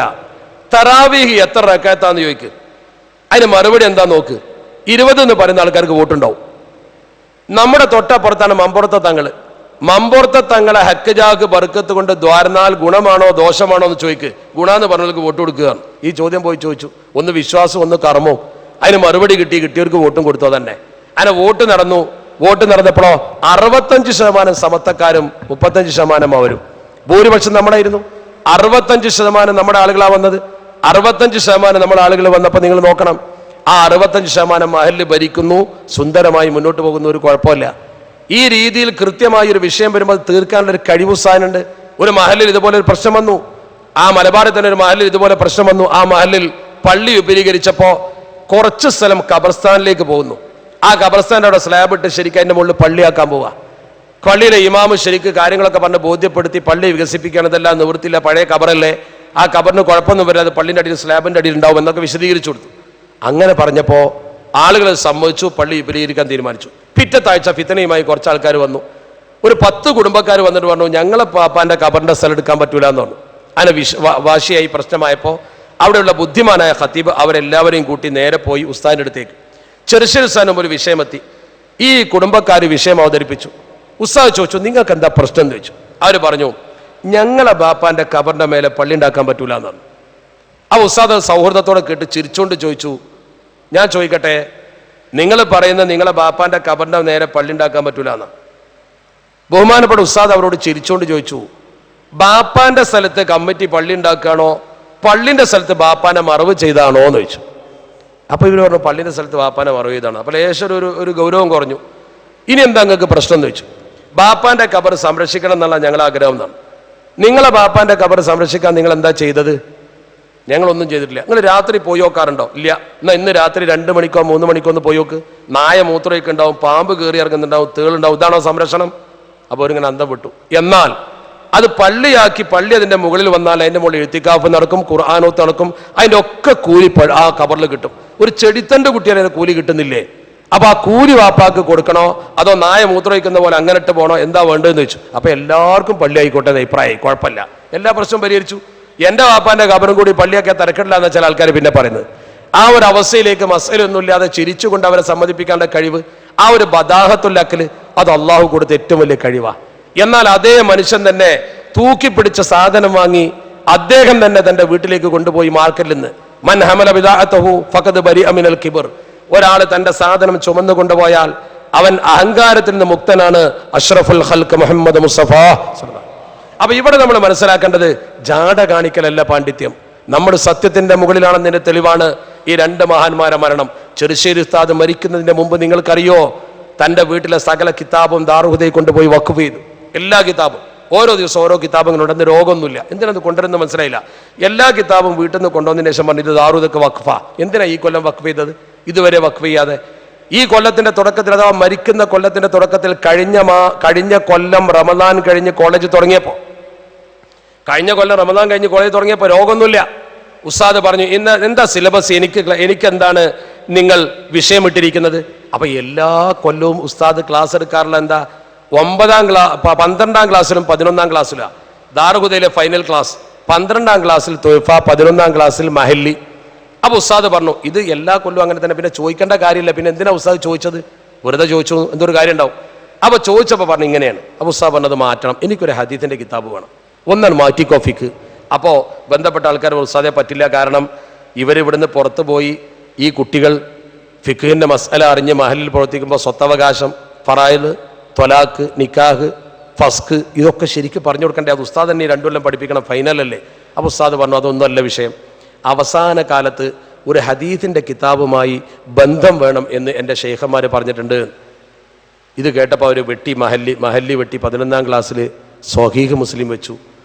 തറാവീഹ് എത്ര റക്അത്താന്ന് ചോദിക്ക്, അതിന് മറുപടി എന്താ നോക്ക്. 20 എന്ന് പറയുന്ന ആൾക്കാർക്ക് വോട്ടുണ്ടാവും. നമ്മുടെ തൊട്ടപ്പുറത്താണ് മമ്പുറത്തെ തങ്ങളെ ഹക്കജാക്ക് ബർക്കത്ത് കൊണ്ട് ദ്വാരനാൽ ഗുണമാണോ ദോഷമാണോ എന്ന് ചോദിക്ക്. ഗുണമെന്ന് പറഞ്ഞവർക്ക് വോട്ട് കൊടുക്കുകയാണ്. ഈ ചോദ്യം പോയി ചോദിച്ചു. ഒന്ന് വിശ്വാസം, ഒന്ന് കർമ്മവും. അതിന് മറുപടി കിട്ടിയവർക്ക് വോട്ടും കൊടുത്തോ തന്നെ. അങ്ങനെ വോട്ട് നടന്നപ്പോഴോ 65% സമത്തക്കാരും 35% അവരും. ഭൂരിപക്ഷം നമ്മളായിരുന്നു. 65% നമ്മുടെ ആളുകളാണ് വന്നത്. 65% നമ്മുടെ ആളുകൾ വന്നപ്പോൾ നിങ്ങൾ നോക്കണം, ആ 65% മഹല്ല് ഭരിക്കുന്നു, സുന്ദരമായി മുന്നോട്ട് പോകുന്നു, ഒരു കുഴപ്പമില്ല. ഈ രീതിയിൽ കൃത്യമായി ഒരു വിഷയം വരുമ്പോൾ തീർക്കാനുള്ള ഒരു കഴിവുസാനുണ്ട്. ഒരു മഹല്ലിൽ ഇതുപോലെ ഒരു പ്രശ്നം വന്നു. ആ മലബാറിൽ തന്നെ ഒരു മഹല്ലിൽ ഇതുപോലെ പ്രശ്നം വന്നു. ആ മഹല്ലിൽ പള്ളി വിപുലീകരിച്ചപ്പോൾ കുറച്ച് സ്ഥലം ഖബർസ്ഥാനിലേക്ക് പോകുന്നു. ആ ഖബർസ്ഥാൻ്റെ അവിടെ സ്ലാബ് ഇട്ട് ശരിക്കും അതിൻ്റെ മുകളിൽ പള്ളിയാക്കാൻ പോവുക. പള്ളിയിലെ ഇമാമ് ശരിക്ക് കാര്യങ്ങളൊക്കെ പറഞ്ഞ് ബോധ്യപ്പെടുത്തി പള്ളി വികസിപ്പിക്കണതെല്ലാം നിവൃത്തിയില്ല, പഴയ ഖബറല്ലേ, ആ ഖബറിന് കുഴപ്പമൊന്നും വരാതെ പള്ളിൻ്റെ അടിയിൽ സ്ലാബിൻ്റെ അടിയിൽ ഉണ്ടാവും എന്നൊക്കെ വിശദീകരിച്ചു കൊടുത്തു. അങ്ങനെ പറഞ്ഞപ്പോൾ ആളുകൾ സമ്മതിച്ചു, പള്ളി വിപുലീകരിക്കാൻ തീരുമാനിച്ചു. പിറ്റത്താഴ്ച ഫിത്തനയുമായി കുറച്ച് ആൾക്കാർ വന്നു. ഒരു 10 കുടുംബക്കാർ വന്നിട്ട് പറഞ്ഞു, ഞങ്ങളെ പാപ്പാൻ്റെ ഖബറിൻ്റെ സ്ഥലം എടുക്കാൻ പറ്റൂല എന്ന് പറഞ്ഞു. അങ്ങനെ വാശിയായി പ്രശ്നമായപ്പോൾ അവിടെയുള്ള ബുദ്ധിമാനായ ഖത്തീബ് അവരെല്ലാവരെയും കൂട്ടി നേരെ പോയി ഉസ്താദിൻ്റെ അടുത്തേക്ക്. ചെറുശ്ശേരി ഉസ്താദിനും ഒരു വിഷയമെത്തി. ഈ കുടുംബക്കാർ വിഷയം അവതരിപ്പിച്ചു. ഉസ്താദ് ചോദിച്ചു, നിങ്ങൾക്ക് എന്താ പ്രശ്നം എന്ന് ചോദിച്ചു. അവർ പറഞ്ഞു, ഞങ്ങളെ ബാപ്പാൻ്റെ ഖബറിൻ്റെ മേലെ പള്ളി ഉണ്ടാക്കാൻ പറ്റൂല എന്നാണ്. ആ ഉസ്താദ് സൗഹൃദത്തോടെ കേട്ട് ചിരിച്ചുകൊണ്ട് ചോദിച്ചു, ഞാൻ ചോദിക്കട്ടെ, നിങ്ങൾ പറയുന്ന നിങ്ങളെ ബാപ്പാൻ്റെ ഖബറിൻ്റെ നേരെ പള്ളി ഉണ്ടാക്കാൻ പറ്റൂല എന്നാ? ബഹുമാനപ്പെട്ട ഉസ്താദ് അവരോട് ചിരിച്ചുകൊണ്ട് ചോദിച്ചു, ബാപ്പാൻ്റെ സ്ഥലത്ത് കമ്മിറ്റി പള്ളി ഉണ്ടാക്കുകയാണോ, പള്ളിൻ്റെ സ്ഥലത്ത് ബാപ്പാനെ മറവ് ചെയ്താണോ എന്ന് ചോദിച്ചു. അപ്പോൾ ഇവർ പറഞ്ഞു, പള്ളിൻ്റെ സ്ഥലത്ത് ബാപ്പാനെ മറവ് ചെയ്താണ്. അപ്പോൾ ലേശം ഒരു ഗൗരവം കുറഞ്ഞു. ഇനി എന്താ നിങ്ങൾക്ക് പ്രശ്നം എന്ന് ചോദിച്ചു. ബാപ്പാൻ്റെ ഖബർ സംരക്ഷിക്കണം എന്നുള്ള ഞങ്ങളെ ആഗ്രഹം എന്നാണ്. നിങ്ങളെ ബാപ്പാൻ്റെ ഖബർ സംരക്ഷിക്കാൻ നിങ്ങൾ എന്താ ചെയ്തത്? ഞങ്ങളൊന്നും ചെയ്തിട്ടില്ല. നിങ്ങൾ രാത്രി പോയി നോക്കാറുണ്ടോ? ഇല്ല. എന്നാൽ ഇന്ന് രാത്രി 2 മണിക്കോ 3 മണിക്കോ ഒന്ന് പോയി നോക്ക്. നായ മൂത്രമൊക്കെ ഉണ്ടാവും, പാമ്പ് കയറി ഇറങ്ങുന്നുണ്ടാവും, തേളുണ്ടാവും. ഇതാണോ സംരക്ഷണം? അപ്പോൾ അവരിങ്ങനെ അന്തം വിട്ടു. എന്നാൽ അത് പള്ളിയാക്കി പള്ളി അതിൻ്റെ മുകളിൽ വന്നാൽ അതിൻ്റെ മുകളിൽ ഇഴ്ത്തിക്കാഫ് നടക്കും, ഖുർആനോത്ത് നടക്കും, അതിൻ്റെ ഒക്കെ കൂലി ആ ഖബറിൽ കിട്ടും. ഒരു ചെടിത്തൻ്റെ കുട്ടിയാൽ അതിന് കൂലി കിട്ടുന്നില്ലേ? അപ്പൊ ആ കൂലി വാപ്പാക്ക് കൊടുക്കണോ അതോ നായ മൂത്രമൊഴിക്കുന്ന പോലെ അങ്ങനെ ഇട്ട് പോകണോ, എന്താ വേണ്ടതെന്ന് വെച്ചു. അപ്പൊ എല്ലാവർക്കും പള്ളി ആയിക്കോട്ടെ എന്ന് അഭിപ്രായമായി. കുഴപ്പമില്ല, എല്ലാ പ്രശ്നവും പരിഹരിച്ചു. എൻ്റെ വാപ്പാന്റെ ഖബറും കൂടി പള്ളിയൊക്കെ തിരക്കില്ല എന്ന് ചില ആൾക്കാർ പിന്നെ പറയുന്നത്. ആ ഒരു അവസ്ഥയിലേക്ക് മസലൊന്നുമില്ലാതെ ചിരിച്ചുകൊണ്ട് അവരെ സമ്മതിപ്പിക്കാനുള്ള കഴിവ്, ആ ഒരു ബദാഹത്തുല്ലക്കല്, അത് അള്ളാഹു കൊടുത്ത ഏറ്റവും വലിയ കഴിവാ. എന്നാൽ അതേ മനുഷ്യൻ തന്നെ തൂക്കിപ്പിടിച്ച സാധനം വാങ്ങി അദ്ദേഹം തന്നെ തൻ്റെ വീട്ടിലേക്ക് കൊണ്ടുപോയി മാർക്കറ്റിൽ നിന്ന് മൻ ഹമല ബിദാഅതഹു ഫഖദ് ബരിഅ മിനൽ കിബർ. ഒരാൾ തൻ്റെ സാധനം ചുമന്നു കൊണ്ടുപോയാൽ അവൻ അഹങ്കാരത്തിൽ നിന്ന് മുക്തനാണ്. അഷ്റഫുൽ ഖൽഖ് മുഹമ്മദ് മുസ്തഫ. അപ്പൊ ഇവിടെ നമ്മൾ മനസ്സിലാക്കേണ്ടത് ജാട കാണിക്കലല്ല പാണ്ഡിത്യം. നമ്മൾ സത്യത്തിന്റെ മുകളിലാണെന്നതിന്റെ തെളിവാണ് ഈ രണ്ട് മഹാന്മാരെ മരണം. ചെറുശ്ശേരി ഉസ്താദ് മരിക്കുന്നതിന്റെ മുമ്പ് നിങ്ങൾക്കറിയോ, തൻ്റെ വീട്ടിലെ സകല കിതാബും ദാറുഹുദയിൽ കൊണ്ടുപോയി വഖഫ് ചെയ്തു. എല്ലാ കിതാബും ഓരോ ദിവസം ഓരോ കിതാബുകളുണ്ടെന്ന് രോഗമൊന്നുമില്ല. എന്തിനത് കൊണ്ടുവരുന്നത് മനസ്സിലായില്ല. എല്ലാ കിതാബും വീട്ടിൽ നിന്ന് കൊണ്ടുവന്നതിന് ശേഷം പറഞ്ഞു ഇത് ദാറുഹുദക്ക് വഖഫ. എന്തിനാ ഈ കൊല്ലം വഖഫ് ചെയ്തത്? ഇതുവരെ വഖഫ് ചെയ്യാതെ ഈ കൊല്ലത്തിന്റെ തുടക്കത്തിൽ, അഥവാ മരിക്കുന്ന കൊല്ലത്തിന്റെ തുടക്കത്തിൽ, കഴിഞ്ഞ കൊല്ലം റമദാൻ കഴിഞ്ഞ് കോളേജ് തുടങ്ങിയപ്പോൾ, കഴിഞ്ഞ കൊല്ലം റമദാൻ കഴിഞ്ഞ് കോളേജ് തുടങ്ങിയപ്പോൾ രോഗമൊന്നുമില്ല. ഉസ്താദ് പറഞ്ഞു എന്താ സിലബസ്, എനിക്കെന്താണ് നിങ്ങൾ വിഷയമിട്ടിരിക്കുന്നത്? അപ്പൊ എല്ലാ കൊല്ലവും ഉസ്താദ് ക്ലാസ് എടുക്കാറുള്ള എന്താ, 12ാം ക്ലാസ്സിലും 11ാം ക്ലാസ്സിലാണ് ദാറുഹുദയിലെ ഫൈനൽ ക്ലാസ്, 12ാം ക്ലാസ്സിൽ തൊയ്ഫ, 11ാം ക്ലാസ്സിൽ മഹല്ലി. അപ്പൊ ഉസ്താദ് പറഞ്ഞു ഇത് എല്ലാ കൊല്ലവും അങ്ങനെ തന്നെ, പിന്നെ ചോദിക്കേണ്ട കാര്യമില്ല, പിന്നെ എന്തിനാ ഉസ്താദ് ചോദിച്ചത്? വെറുതെ ചോദിച്ചു, എന്തൊരു കാര്യം ഉണ്ടാവും. അപ്പൊ ചോദിച്ചപ്പോൾ പറഞ്ഞു ഇങ്ങനെയാണ്. അപ്പൊ ഉസ്താദ് പറഞ്ഞത് മാറ്റണം, എനിക്കൊരു ഹദീസിന്റെ കിതാബ് വേണം, ഒന്നാണ് മാറ്റിക്കോ ഫിക്ക്. അപ്പോൾ ബന്ധപ്പെട്ട ആൾക്കാർ ഉസ്താദെ പറ്റില്ല, കാരണം ഇവരിവിടുന്ന് പുറത്തു പോയി ഈ കുട്ടികൾ ഫിഖിന്റെ മസ്അല അറിഞ്ഞ് മഹലിൽ പ്രവർത്തിക്കുമ്പോൾ സ്വത്തവകാശം, ഫറായിദ്, ത്വലാഖ്, നിക്കാഹ്, ഫസ്ക് ഇതൊക്കെ ശരിക്കും പറഞ്ഞു കൊടുക്കണ്ടേ? അത് ഉസ്താദ് തന്നെ 2 കൊല്ലം പഠിപ്പിക്കണം, ഫൈനലല്ലേ. അപ്പോൾ ഉസ്താദ് പറഞ്ഞു അതൊന്നുമല്ല വിഷയം, അവസാന കാലത്ത് ഒരു ഹദീസിന്റെ കിതാബുമായി ബന്ധം വേണം എന്ന് എൻ്റെ ഷെയ്ഖന്മാർ പറഞ്ഞിട്ടുണ്ട്. ഇത് കേട്ടപ്പോൾ അവർ മഹല്ലി വെട്ടി 11ാം ക്ലാസ്സിൽ സ്വഹീഹ് മുസ്ലിം വെച്ചു.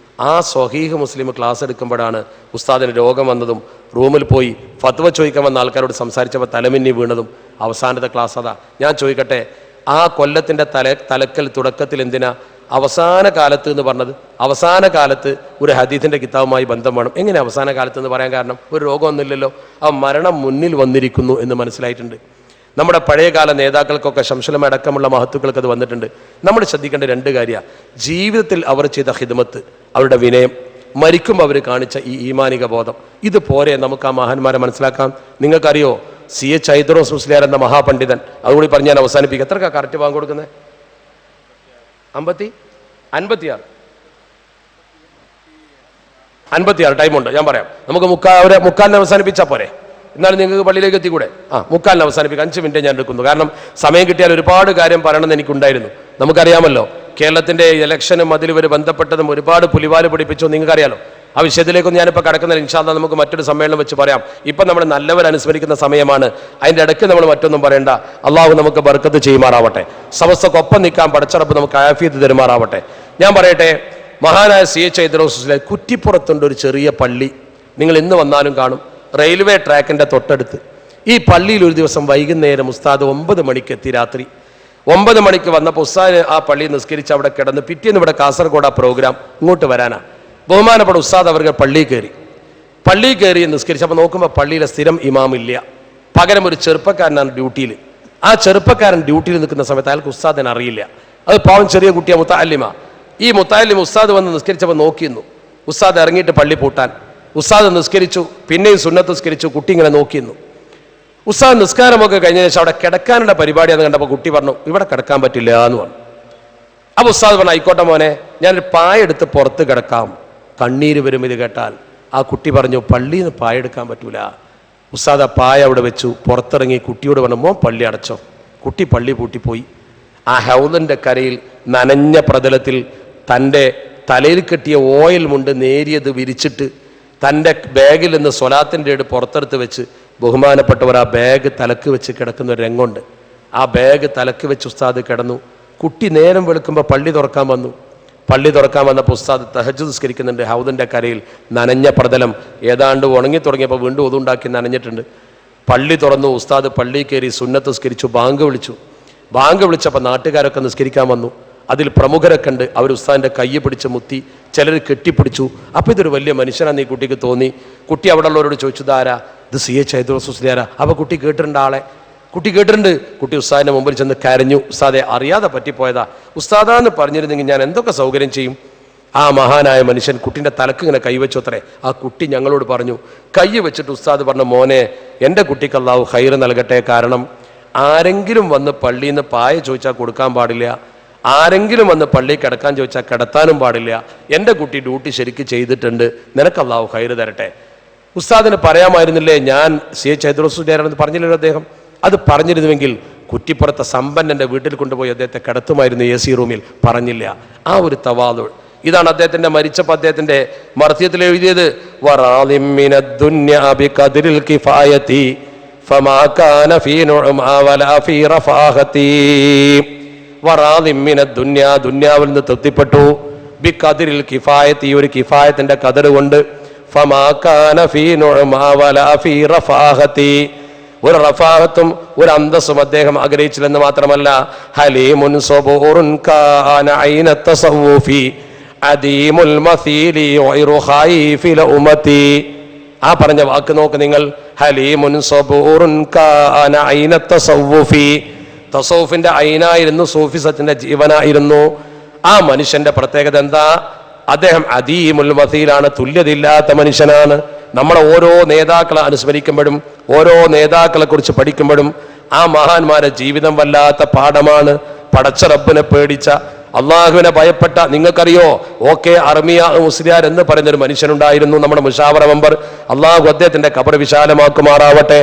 ആ സ്വഹീഹ് മുസ്ലിം ക്ലാസ് എടുക്കുമ്പോഴാണ് ഉസ്താദിന് രോഗം വന്നതും റൂമിൽ പോയി ഫത്വ ചോദിക്കാൻ വന്ന ആൾക്കാരോട് സംസാരിച്ചപ്പോൾ തലമിന്നി വീണതും അവസാനത്തെ ക്ലാസ് അതാ. ഞാൻ ചോദിക്കട്ടെ, ആ കൊല്ലത്തിൻ്റെ തലക്കൽ തുടക്കത്തിൽ എന്തിനാ അവസാന കാലത്ത് എന്ന് പറഞ്ഞത്? അവസാന കാലത്ത് ഒരു ഹദീസിന്റെ കിതാബുമായി ബന്ധം വേണം. എങ്ങനെ അവസാന കാലത്ത് എന്ന് പറയാൻ കാരണം? ഒരു രോഗമൊന്നുമില്ലല്ലോ, ആ മരണം മുന്നിൽ വന്നിരിക്കുന്നു എന്ന് മനസ്സിലായിട്ടുണ്ട്. നമ്മുടെ പഴയകാല നേതാക്കൾക്കൊക്കെ, ശംസുലമ അടക്കമുള്ള മഹത്തുക്കൾക്ക് അത് വന്നിട്ടുണ്ട്. നമ്മൾ ശ്രദ്ധിക്കേണ്ട 2 കാര്യമാണ്. ജീവിതത്തിൽ അവർ ചെയ്ത ഖിദ്മത്ത്, അവരുടെ വിനയം, മരിക്കുമ്പോൾ അവർ കാണിച്ച ഈ ഈമാനിക ബോധം, ഇത് പോരെ നമുക്ക് ആ മഹാന്മാരെ മനസ്സിലാക്കാം. നിങ്ങൾക്കറിയോ CH ഹൈദ്രോസ് മുസ്ലിയാർ എന്ന മഹാപണ്ഡിതൻ, അതുകൂടി പറഞ്ഞ് ഞാൻ അവസാനിപ്പിക്കാം. എത്രക്കാ കറക്റ്റ് വാങ്ങി കൊടുക്കുന്നത്? 56 ടൈമുണ്ട്, ഞാൻ പറയാം. നമുക്ക് മുക്കാലിന് അവസാനിപ്പിച്ചാൽ പോരെ? എന്നാലും നിങ്ങൾക്ക് പള്ളിയിലേക്ക് എത്തിക്കൂടെ? 3:45 അവസാനിപ്പിക്കാം. 5 മിനിറ്റ് ഞാൻ എടുക്കുന്നു, കാരണം സമയം കിട്ടിയാൽ ഒരുപാട് കാര്യം പറയണമെന്ന് എനിക്കുണ്ടായിരുന്നു. നമുക്കറിയാമല്ലോ, കേരളത്തിന്റെ ഇലക്ഷനും അതിൽ ബന്ധപ്പെട്ടതും ഒരുപാട് പുലിവാല് പിടിപ്പിച്ചു, നിങ്ങൾക്കറിയാലോ. ആ വിഷയത്തിലേക്കൊന്നും ഞാനിപ്പോൾ കടക്കുന്നില്ല, ഇൻഷാ അല്ലാഹ് നമുക്ക് മറ്റൊരു സമ്മേളനം വെച്ച് പറയാം. ഇപ്പം നമ്മൾ നല്ലവർ അനുസ്മരിക്കുന്ന സമയമാണ്, അതിൻ്റെ ഇടയ്ക്ക് നമ്മൾ മറ്റൊന്നും പറയണ്ട. അള്ളാഹു നമുക്ക് ബർക്കത്ത് ചെയ്യുമാറാവട്ടെ, സമസ്തക്കൊപ്പം നിൽക്കാൻ പടച്ചറപ്പ് നമുക്ക് ആഫിയത്ത് തരുമാറാവട്ടെ. ഞാൻ പറയട്ടെ, മഹാനായ CH ഹൈദ്രോസിലെ കുറ്റിപ്പുറത്തുണ്ട് ഒരു ചെറിയ പള്ളി, നിങ്ങൾ ഇന്ന് വന്നാലും കാണും, റെയിൽവേ ട്രാക്കിൻ്റെ തൊട്ടടുത്ത്. ഈ പള്ളിയിൽ ഒരു ദിവസം വൈകുന്നേരം ഉസ്താദ് 9 മണിക്ക് എത്തി. രാത്രി 9 മണിക്ക് വന്നപ്പോൾ ഉസ്താദ് ആ പള്ളി നിസ്കരിച്ച് അവിടെ കിടന്ന്, പിറ്റേന്ന് ഇവിടെ കാസർഗോഡ് ആ പ്രോഗ്രാം ഇങ്ങോട്ട് വരാനാണ്. ബഹുമാനപ്പെട്ട ഉസ്താദ് അവർ പള്ളി കയറി നിസ്കരിച്ചപ്പോൾ നോക്കുമ്പോൾ പള്ളിയിലെ സ്ഥിരം ഇമാമില്ല, പകരം ഒരു ചെറുപ്പക്കാരനാണ് ഡ്യൂട്ടിയിൽ. ആ ചെറുപ്പക്കാരൻ ഡ്യൂട്ടിയിൽ നിൽക്കുന്ന സമയത്ത് അയാൾക്ക് ഉസ്താദിനെ അറിയില്ല. അത് പാവം ചെറിയ കുട്ടിയാ, മുത്തഅല്ലിമ. ഈ മുത്തഅല്ലിം ഉസ്താദ് വന്ന് നിസ്കരിച്ചപ്പോൾ നോക്കിയിരുന്നു. ഉസ്താദ് ഇറങ്ങിയിട്ട് പള്ളി പൂട്ടാൻ. ഉസ്താദ് നിസ്കരിച്ചു, പിന്നെയും സുന്നത്ത് നിസ്കരിച്ചു. കുട്ടി ഇങ്ങനെ നോക്കിയിരുന്നു. ഉസ്താദ് നിസ്കാരമൊക്കെ കഴിഞ്ഞ ശേഷം അവിടെ കിടക്കാനുള്ള പരിപാടിയാണെന്ന് കണ്ടപ്പോൾ കുട്ടി പറഞ്ഞു ഇവിടെ കിടക്കാൻ പറ്റില്ല എന്ന് പറഞ്ഞു. അപ്പോൾ ഉസ്താദ് പറഞ്ഞു ആയിക്കോട്ടെ മോനെ, ഞാനൊരു പായ എടുത്ത് പുറത്ത് കിടക്കാം, കണ്ണീര് വരും ഇത് കേട്ടാൽ. ആ കുട്ടി പറഞ്ഞു പള്ളിയിൽ നിന്ന് പായ എടുക്കാൻ പറ്റൂല. ഉസ്താദ് ആ പായ അവിടെ വെച്ചു, പുറത്തിറങ്ങി കുട്ടിയോട് പറഞ്ഞു മോൻ പള്ളി അടച്ചോ. കുട്ടി പള്ളി പൂട്ടിപ്പോയി. ആ ഹൗദിൻ്റെ കരയിൽ നനഞ്ഞ പ്രതലത്തിൽ തൻ്റെ തലയിൽ കെട്ടിയ ഓയിൽ മുണ്ട് നേരിയത് വിരിച്ചിട്ട് തൻ്റെ ബാഗിൽ നിന്ന് സ്വലാത്തിൻ്റെ പുറത്തെടുത്ത് വെച്ച് ബഹുമാനപ്പെട്ടവർ ആ ബാഗ് തലക്ക് വെച്ച് കിടക്കുന്ന ഒരു രംഗമുണ്ട്. ആ ബാഗ് തലക്ക് വെച്ച് ഉസ്താദ് കിടന്നു. കുട്ടി നേരം വെളുക്കുമ്പോൾ പള്ളി തുറക്കാൻ വന്നു. പള്ളി തുറക്കാൻ വന്നപ്പോൾ ഉസ്താദ് തഹജ്ജുദ് നിസ്കരിക്കുന്നുണ്ട്. ഹൗദിൻ്റെ കരയിൽ നനഞ്ഞ പ്രതലം ഏതാണ്ട് ഉണങ്ങി തുടങ്ങിയപ്പോൾ വീണ്ടും ഒതുണ്ടാക്കി നനഞ്ഞിട്ടുണ്ട്. പള്ളി തുറന്നു. ഉസ്താദ് പള്ളി കയറി സുന്നത്ത് നിസ്കരിച്ചു, ബാങ്ക് വിളിച്ചു. ബാങ്ക് വിളിച്ചപ്പോൾ നാട്ടുകാരൊക്കെ നിസ്കരിക്കാൻ വന്നു. അതിൽ പ്രമുഖരൊക്കെ ഉണ്ട്. അവർ ഉസ്താദിൻ്റെ കൈ പിടിച്ച് മുത്തി, ചിലർ കെട്ടിപ്പിടിച്ചു. അപ്പോൾ ഇതൊരു വലിയ മനുഷ്യനാണെന്ന് ഈ കുട്ടിക്ക് തോന്നി. കുട്ടി അവിടെ ഉള്ളവരോട് ചോദിച്ചു ഇതാരാ? ഇത് CH ഹൈദ്രോസുസ്ലിയാരാ. അപ്പോൾ കുട്ടി കേട്ടിട്ടുണ്ട് ആളെ, കുട്ടി കേട്ടിട്ടുണ്ട്. കുട്ടി ഉസ്താദിൻ്റെ മുമ്പിൽ ചെന്ന് കരഞ്ഞു. ഉസ്താദെ അറിയാതെ പറ്റിപ്പോയതാ, ഉസ്താദാന്ന് പറഞ്ഞിരുന്നെങ്കിൽ ഞാൻ എന്തൊക്കെ സൗകര്യം ചെയ്യും. ആ മഹാനായ മനുഷ്യൻ കുട്ടീൻ്റെ തലക്ക് ഇങ്ങനെ കൈവച്ചു അത്രേ. ആ കുട്ടി ഞങ്ങളോട് പറഞ്ഞു, കൈ വെച്ചിട്ട് ഉസ്താദ് പറഞ്ഞു മോനെ എൻ്റെ കുട്ടിക്ക് അല്ലാഹു ഖൈർ നൽകട്ടെ. കാരണം ആരെങ്കിലും വന്ന് പള്ളിയിൽ നിന്ന് പായ ചോദിച്ചാൽ കൊടുക്കാൻ പാടില്ല, ആരെങ്കിലും വന്ന് പള്ളി കിടക്കാൻ ചോദിച്ചാൽ കിടത്താനും പാടില്ല. എൻ്റെ കുട്ടി ഡ്യൂട്ടി ശരിക്ക് ചെയ്തിട്ടുണ്ട്, നിനക്ക് അല്ലാഹു ഖൈർ തരട്ടെ. ഉസ്താദിന് പറയാമായിരുന്നില്ലേ ഞാൻ CH ഹൈദ്രോസുസ്ലിയാരാണെന്ന്? പറഞ്ഞില്ലല്ലോ അദ്ദേഹം. അത് പറഞ്ഞിരുന്നുവെങ്കിൽ കുറ്റിപ്പുറത്തെ സമ്പന്നൻ്റെ വീട്ടിൽ കൊണ്ടുപോയി അദ്ദേഹത്തെ കിടത്തുമായിരുന്നു AC റൂമിൽ. പറഞ്ഞില്ല. ആ ഒരു തവാദുൾ ഇതാണ് അദ്ദേഹത്തിന്റെ മരിച്ചപ്പോൾ അദ്ദേഹത്തിന്റെ മർത്യത്തിൽ എഴുതിയത്. ദുന്യാവിൽ നിന്ന് തൃപ്തിപ്പെട്ടു, ബി ഖദരിൽ കിഫായത്തി, ഒരു കിഫായത്തിന്റെ ഖദർ കൊണ്ട്, ഫമാ കാന ഫീ നുഅമാ വലാ ഫീ റഫാഹത്തി, ഒരു റഫാഹത്തും ഒരു അന്തസ്സും അദ്ദേഹം ആഗ്രഹിച്ചില്ലെന്ന് മാത്രമല്ല, ഹലീമുൻ സബൂറുൻ കാന ഐന തസവ്വുഫി അദീമുൽ മസീലി ഗൈറു ഖൈഫിൽ ഉമ്മത്തി. ആ പറഞ്ഞ വാക്ക് നോക്ക് നിങ്ങൾ, ഹലീമുൻ സബൂറുൻ കാന ഐന തസവ്വുഫി, തസവ്വുഫിന്റെ ഐനായിരുന്നു, സൂഫിസത്തിന്റെ ജീവനായിരുന്നു. ആ മനുഷ്യന്റെ പ്രത്യേകത എന്താ? അദ്ദേഹം അദീമുൽ മസീലാണ്, തുല്യതയില്ലാത്ത മനുഷ്യനാണ്. നമ്മളെ ഓരോ നേതാക്കളെ അനുസ്മരിക്കുമ്പോഴും ഓരോ നേതാക്കളെ കുറിച്ച് പഠിക്കുമ്പോഴും ആ മഹാന്മാരെ ജീവിതം വല്ലാത്ത പാഠമാണ്. പടച്ച റബ്ബിനെ പേടിച്ച, അള്ളാഹുവിനെ ഭയപ്പെട്ട, നിങ്ങൾക്കറിയോ ഓക്കെ അർമിയ മുസ്ലിയാർ എന്ന് പറയുന്നൊരു മനുഷ്യനുണ്ടായിരുന്നു, നമ്മുടെ മുഷാവറ മെമ്പർ. അള്ളാഹു അദ്ദേഹത്തിന്റെ ഖബർ വിശാലമാക്കുമാറാവട്ടെ.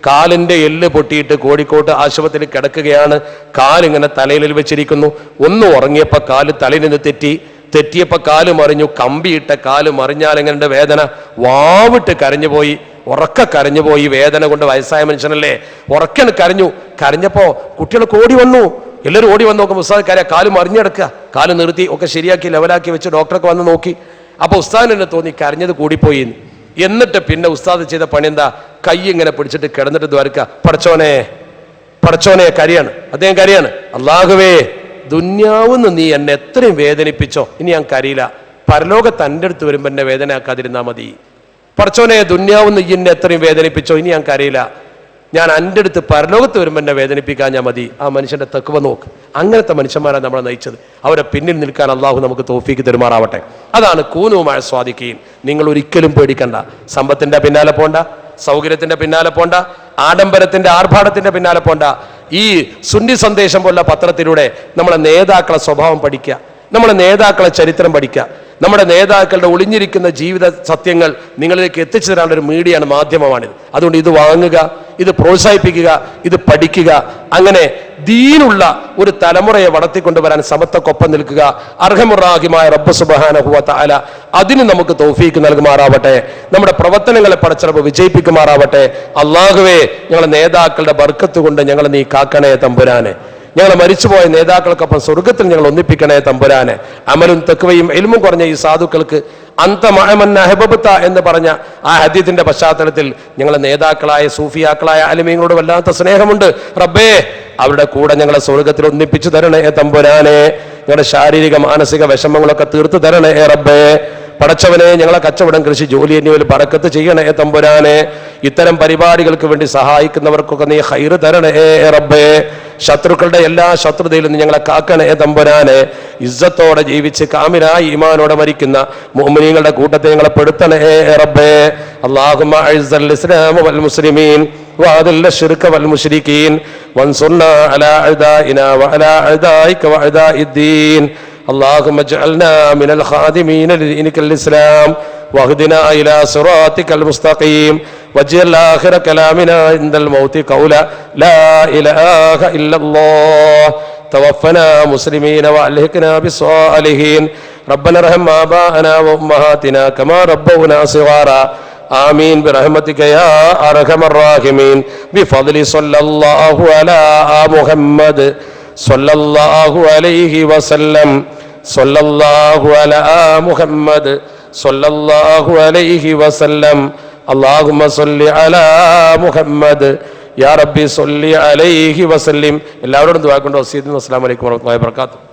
കാലിന്റെ എല്ല് പൊട്ടിയിട്ട് കോഴിക്കോട്ട് ആശുപത്രിയിൽ കിടക്കുകയാണ്. കാലിങ്ങനെ തലയിൽ വെച്ചിരിക്കുന്നു. ഒന്ന് ഉറങ്ങിയപ്പോൾ കാല് തലയിൽ നിന്ന് തെറ്റിയപ്പോൾ കാല് മറിഞ്ഞു. കമ്പിയിട്ട കാല് മറിഞ്ഞാൽ എങ്ങനെ വേദന, വാവിട്ട് കരഞ്ഞുപോയി, ഉറക്ക കരഞ്ഞുപോയി. വേദന കൊണ്ട് വയസ്സായ മനുഷ്യനല്ലേ, ഉറക്കന് കരഞ്ഞപ്പോ കുട്ടികളൊക്കെ ഓടി വന്നു. എല്ലാവരും ഓടി വന്ന് നോക്കുമ്പോൾ ഉസ്താദ് കരയാ, കാല് മറിഞ്ഞെടുക്കുക. കാല് നിർത്തി ഒക്കെ ശരിയാക്കി ലെവലാക്കി വെച്ച് ഡോക്ടറൊക്കെ വന്ന് നോക്കി. അപ്പോൾ ഉസ്താദിന് തോന്നി കരഞ്ഞത് കൂടിപ്പോയി. എന്നിട്ട് പിന്നെ ഉസ്താദ് ചെയ്ത പണി എന്താ? കൈ ഇങ്ങനെ പിടിച്ചിട്ട് കിടന്നിട്ട് ദ്വാരക്ക, പടച്ചോനെ കരയാണ്. അദ്ദേഹം കരയാണ്, അല്ലാഹുവേ ദുന്യാവെന്ന് നീ എന്നെ എത്രയും വേദനിപ്പിച്ചോ, ഇനി ഞാൻ കരയില്ല. പരലോകത്ത് എൻ്റെ അടുത്ത് വരുമ്പോൾ എന്നെ വേദനയാക്കാതിരുന്നാൽ മതി. പടച്ചോനെ ദുന്യാവെന്ന് ഈ എന്നെ എത്രയും വേദനിപ്പിച്ചോ, ഇനി ഞാൻ കരയില്ല. ഞാൻ എൻ്റെ അടുത്ത് പരലോകത്ത് വരുമ്പോൾ എന്നെ വേദനിപ്പിക്കാൻ ഞാൻ മതി. ആ മനുഷ്യന്റെ തഖ്വ നോക്ക്. അങ്ങനത്തെ മനുഷ്യന്മാരാണ് നമ്മളെ നയിച്ചത്. അവരെ പിന്നിൽ നിൽക്കാൻ അള്ളാഹു നമുക്ക് തൗഫീക്ക് തരുമാറാവട്ടെ. അതാണ് കൂനൂ മഅ സ്വാദിഖീൻ. നിങ്ങൾ ഒരിക്കലും പേടിക്കണ്ട. സമ്പത്തിന്റെ പിന്നാലെ പോണ്ട, സൗകര്യത്തിന്റെ പിന്നാലെ പോണ്ട, ആഡംബരത്തിന്റെ ആർഭാടത്തിന്റെ പിന്നാലെ പോണ്ട. ഈ സുന്നി സന്ദേശം പോലുള്ള പത്രത്തിലൂടെ നമ്മളെ നേതാക്കളെ സ്വഭാവം പഠിക്കുക, നമ്മളെ നേതാക്കളെ ചരിത്രം പഠിക്കുക, നമ്മുടെ നേതാക്കളുടെ ഒളിഞ്ഞിരിക്കുന്ന ജീവിത സത്യങ്ങൾ നിങ്ങളിലേക്ക് എത്തിച്ചു തരാനുള്ള ഒരു മീഡിയയാണ്, മാധ്യമമാണിത്. അതുകൊണ്ട് ഇത് വാങ്ങുക, ഇത് പ്രോത്സാഹിപ്പിക്കുക, ഇത് പഠിക്കുക. അങ്ങനെ ദീനുള്ള ഒരു തലമുറയെ വളർത്തിക്കൊണ്ടുവരാൻ സമത്വക്കൊപ്പം നിൽക്കുക. അർഹമുറാഹിമായ റബ്ബ് സുബ്ഹാനഹു വ തആല അതിന് നമുക്ക് തൗഫീക്ക് നൽകുമാറാവട്ടെ. നമ്മുടെ പ്രവർത്തനങ്ങളെ പടച്ച റബ്ബ് വിജയിപ്പിക്കുമാറാവട്ടെ. അല്ലാഹുവേ, ഞങ്ങളുടെ നേതാക്കളുടെ ബർക്കത്ത് കൊണ്ട് ഞങ്ങളെ നീ കാക്കണേ തമ്പുരാനെ. ഞങ്ങളെ മരിച്ചുപോയ നേതാക്കൾക്കൊപ്പം സ്വർഗത്തിൽ ഞങ്ങൾ ഒന്നിപ്പിക്കണേ തമ്പുരാനെ. അമലും തഖ്വയും ഇൽമും കുറഞ്ഞ ഈ സാധുക്കൾക്ക് അന്ത മഅമൻ അഹ്ബബ്ത എന്ന് പറഞ്ഞ ആ ഹദീസിന്റെ പശ്ചാത്തലത്തിൽ ഞങ്ങളെ നേതാക്കളായ സൂഫിയാക്കളായ ആലിമീങ്ങളോട് വല്ലാത്ത സ്നേഹമുണ്ട്. റബ്ബേ, അവരുടെ കൂടെ ഞങ്ങളെ സ്വർഗത്തിൽ ഒന്നിപ്പിച്ചു തരണേ തമ്പുരാനെ. ഞങ്ങളുടെ ശാരീരിക മാനസിക വിഷമങ്ങളൊക്കെ തീർത്തു തരണേ റബ്ബേ. പടച്ചവനെ, ഞങ്ങളെ കച്ചവടം, കൃഷി, ജോലി എന്നിവയിൽ ബറക്കത്ത് ചെയ്യണേ തമ്പുരാനെ. ഇത്തരം പരിപാടികൾക്ക് വേണ്ടി സഹായിക്കുന്നവർക്കൊക്കെ നീ ഖൈറ് തരണേ റബ്ബേ. ശത്രുക്കളുടെ എല്ലാ ശത്രുതയിൽ നിന്ന് ഞങ്ങളെ കാക്കണേ തമ്പുരാനെ. ഇസ്സത്തോടെ ജീവിച്ച് കാമിലായി ഈമാനോടെ മരിക്കുന്ന മുഅ്മിനീങ്ങളുടെ കൂട്ടത്തെ ഞങ്ങളെ പെടുത്തണേ റബ്ബേ. അല്ലാഹുമ്മ അഇസ്സൽ ഇസ്ലാമ വൽ മുസ്ലിമീൻ വഅദില്ല ശിർക വൽ മുശ്രികീൻ വൻസുർനാ അലാ അഅദാഇനാ വഅലാ അഅദാഇക വഅദാഇദ്ദീൻ. اللهم اجعلنا من الخادمين لدينك الإسلام واهدنا إلى صراطك المستقيم واجعل آخر كلامنا عند الموت قولا لا إله إلا الله. توفنا مسلمين وألحقنا بالصالحين. ربنا ارحم آباءنا وأمهاتنا كما ربونا صغارا. آمين برحمتك يا أرحم الراحمين. بفضل صلى الله على محمد صلى الله عليه وسلم. صلى الله على محمد صلى الله عليه وسلم. اللهم صل على محمد يا ربي صل عليه وسلم. എല്ലാവരോടും ദുആ കൊണ്ട് വസിയത്ത്. അസ്സലാമു അലൈക്കും വറഹ്മത്തുള്ളാഹി വബറകാതുഹു.